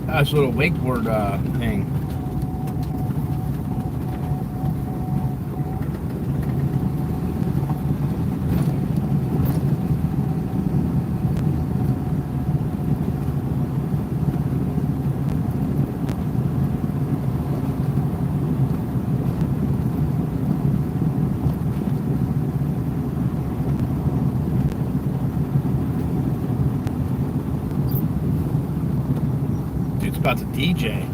That's a little wakeboard thing. Dude's about to DJ.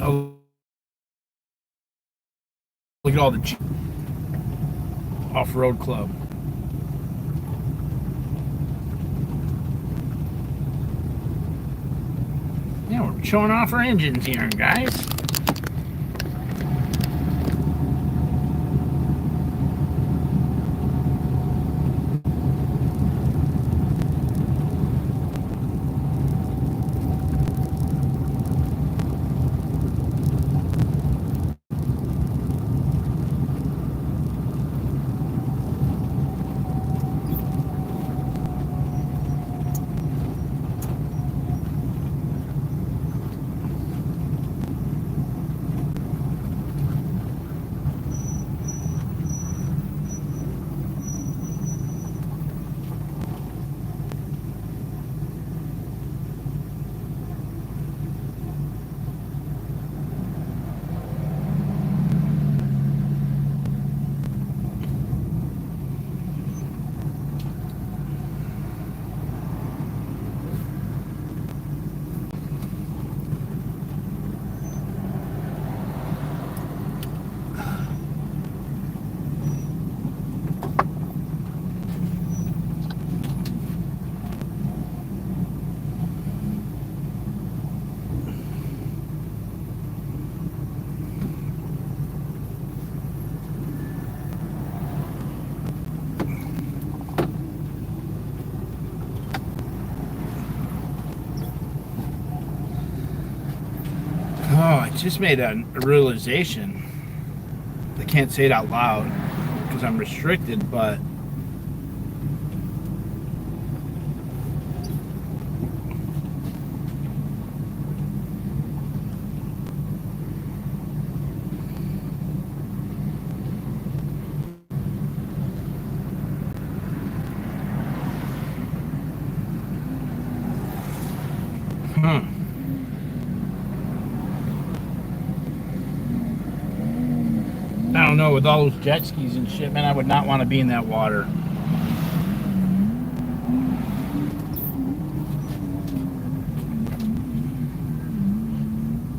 Oh, look at all the off-road club. Yeah, we're showing off our engines here, guys. just made a realization. I can't say it out loud because I'm restricted, but I don't know, with all those jet skis and shit, man, I would not want to be in that water.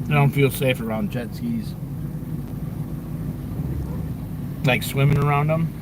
I don't feel safe around jet skis. Like swimming around them.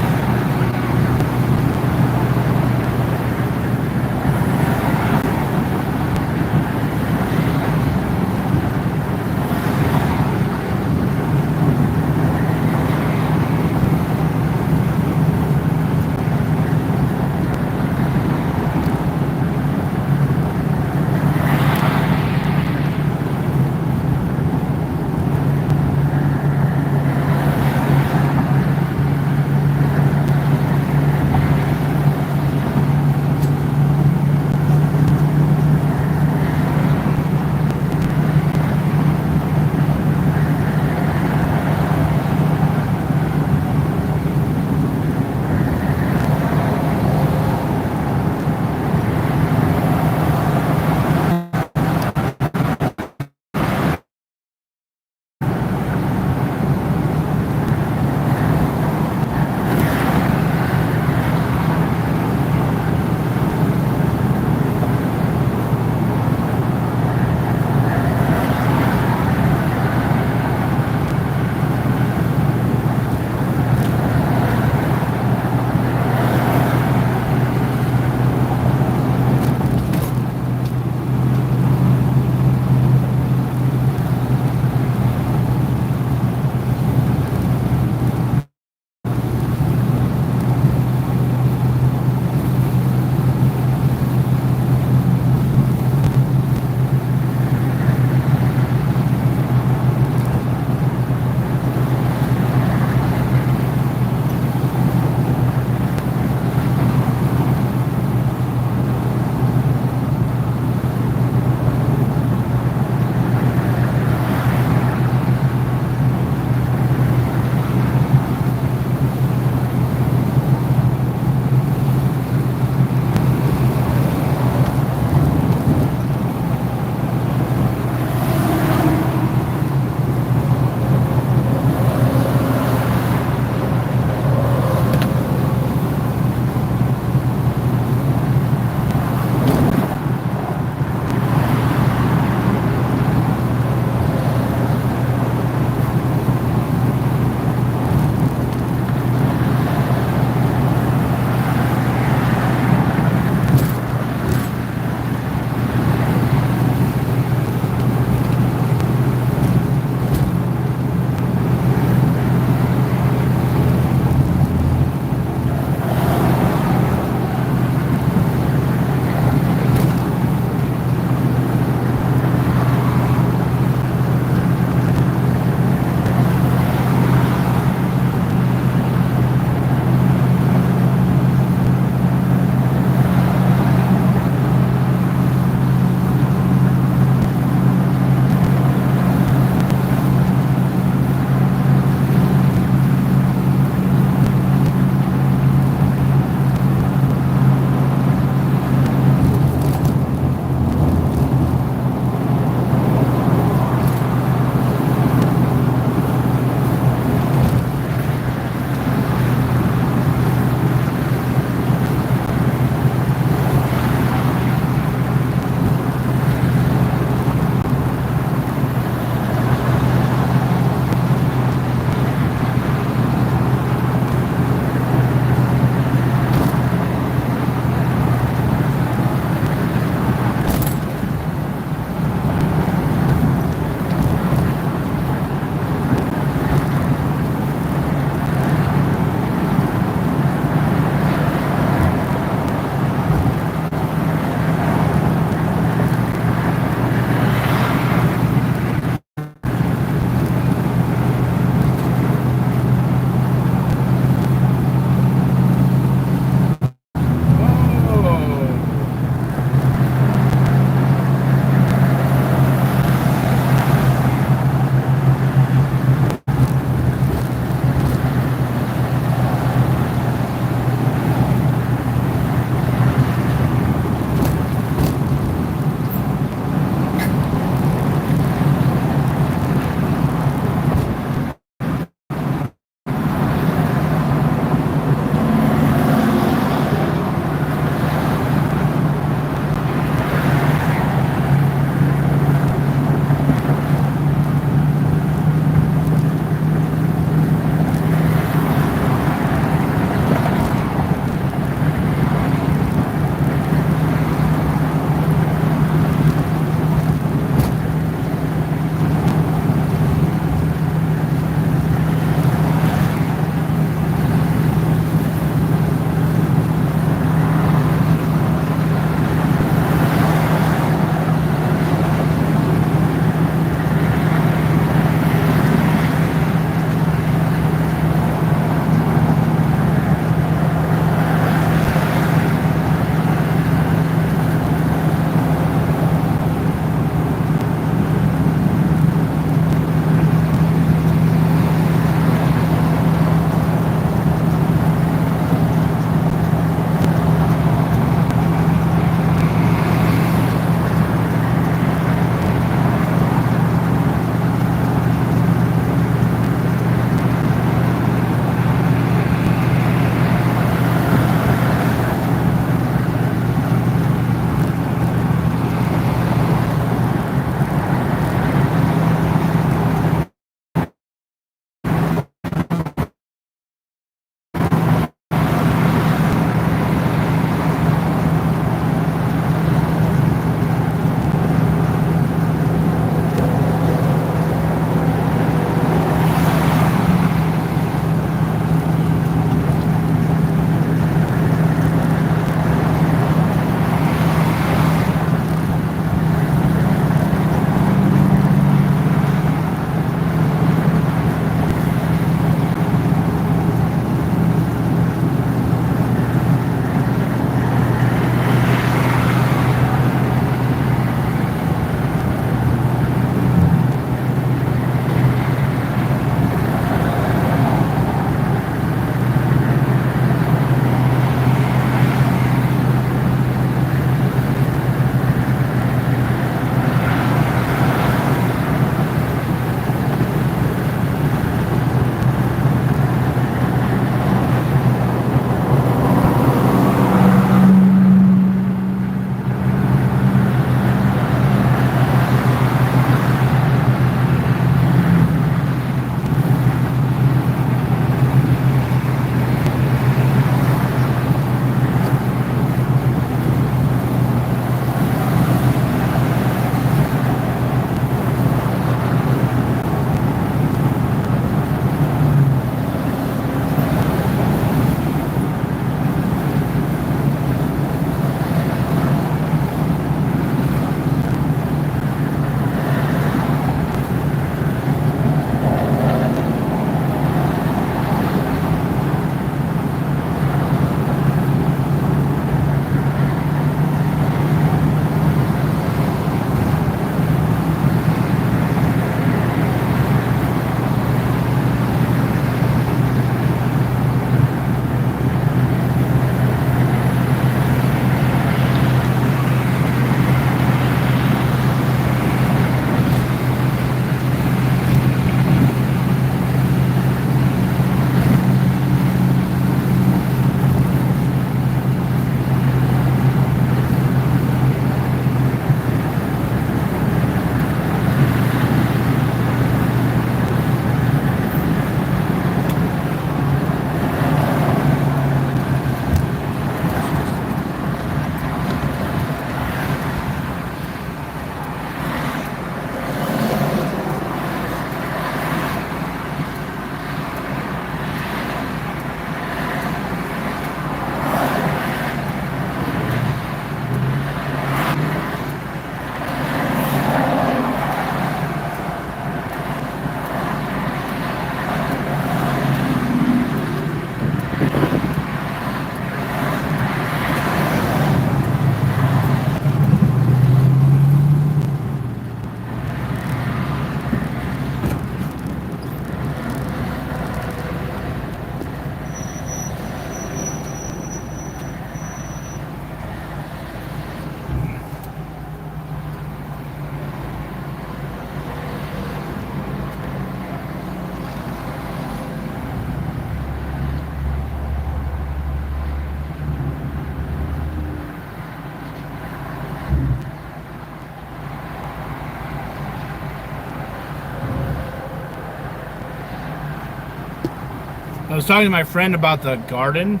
was talking to my friend about the garden,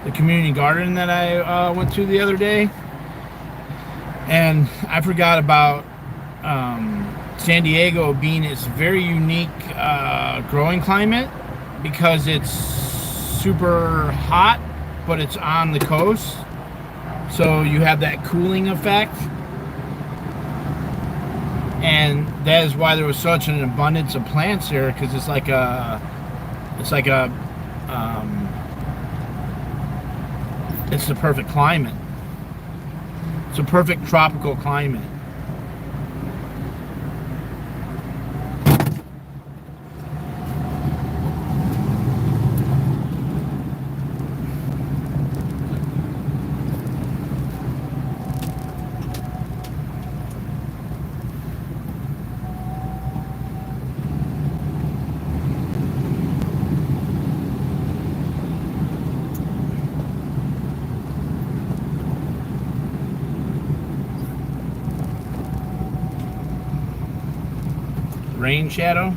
the community garden that I went to the other day, and I forgot about San Diego being its very unique growing climate, because it's super hot, but it's on the coast, so you have that cooling effect. And that is why there was such an abundance of plants there, because it's like a it's the perfect climate. It's a perfect tropical climate. Rain shadow.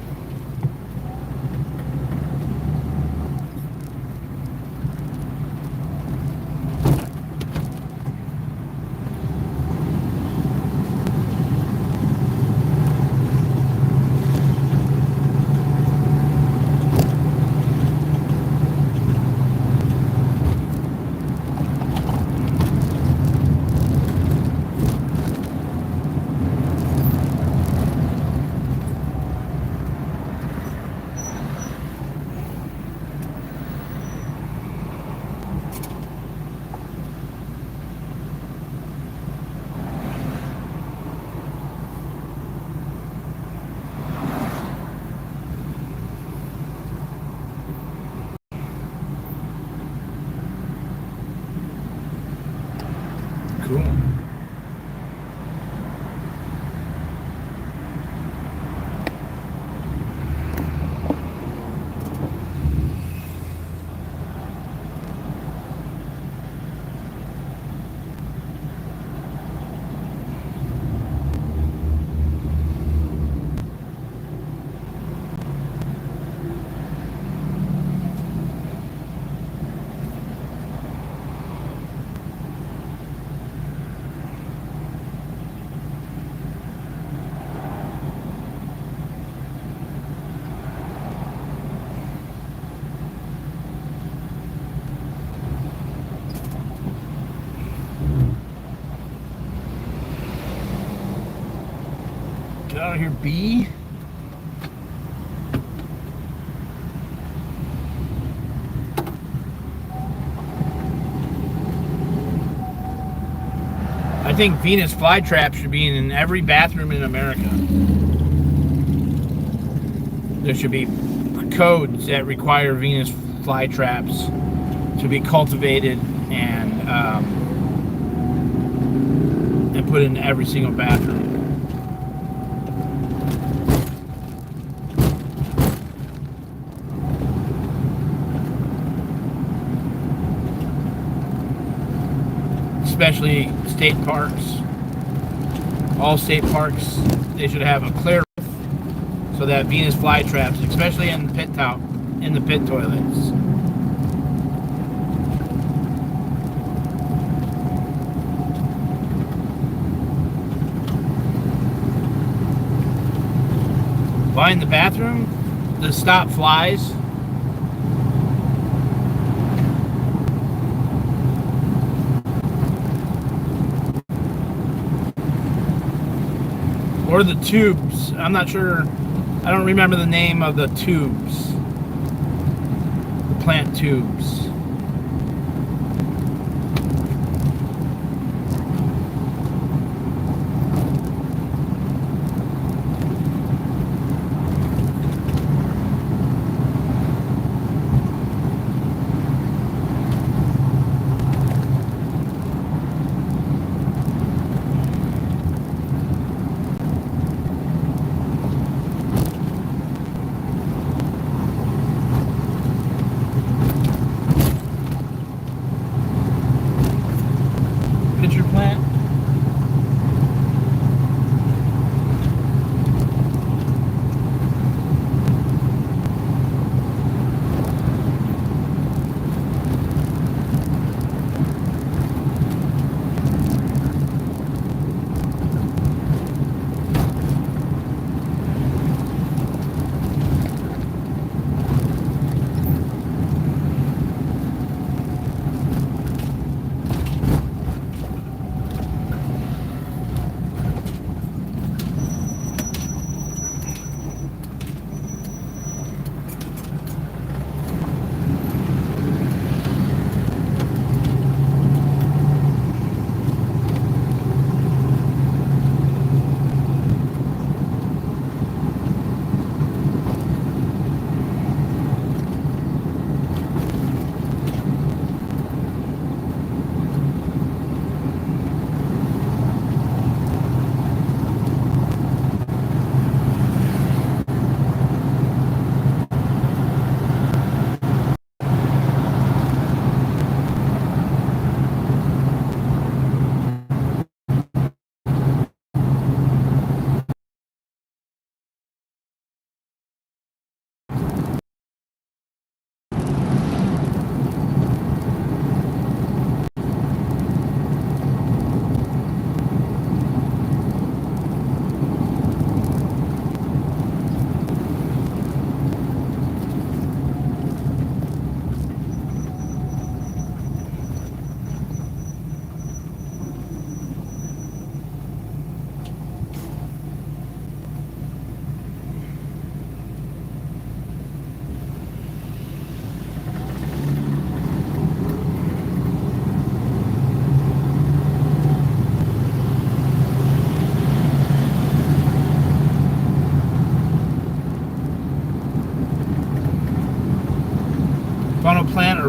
Cool. Get out of here, bee. I think Venus flytraps should be in every bathroom in America. There should be codes that require Venus flytraps to be cultivated and put in every single bathroom. Especially state parks. All state parks, they should have a clear roof so that Venus flytraps, especially in the pit toilets. Find the bathroom to stop flies. Or the tubes. I'm not sure. I don't remember the name of the tubes. The plant tubes.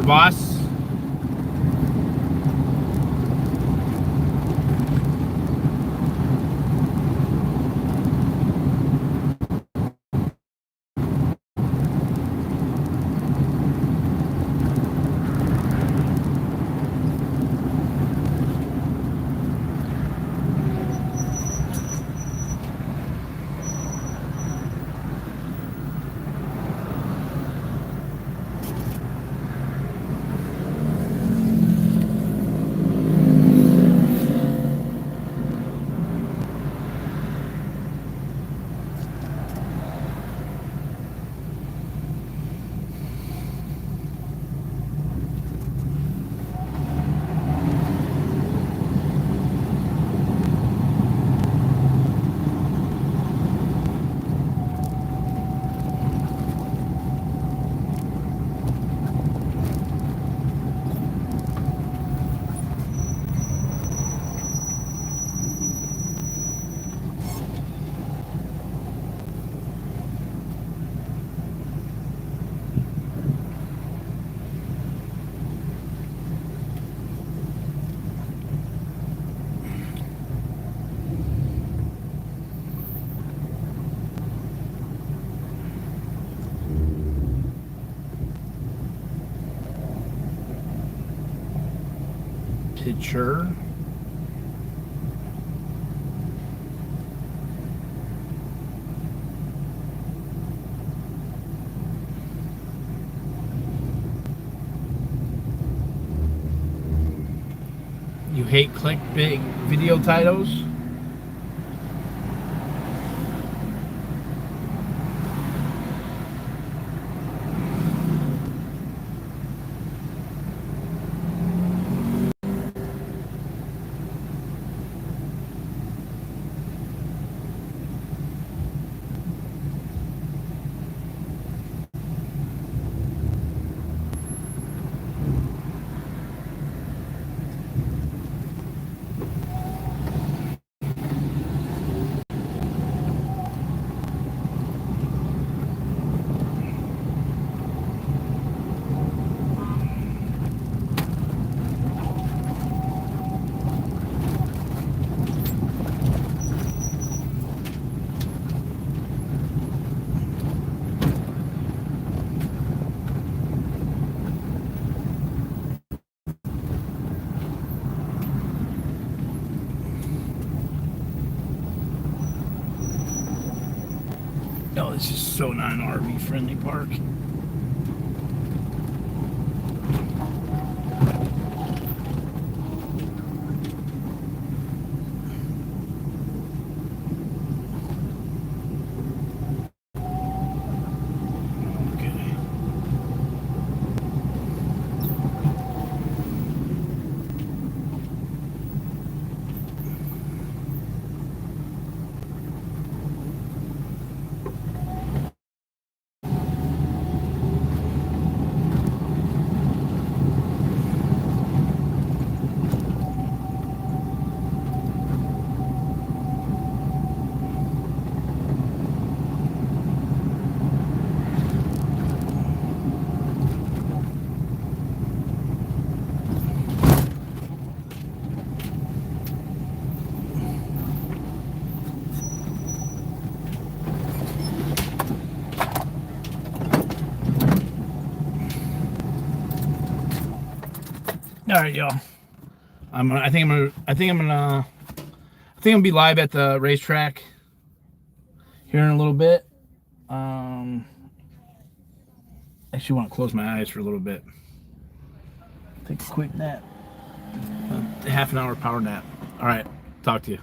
Her boss. Picture. You hate clickbait video titles? Oh, this is so not an RV friendly park. Okay. All right, y'all. I think I'm gonna be live at the racetrack here in a little bit. Actually want to close my eyes for a little bit. Take a quick nap. A half an hour power nap. All right, talk to you.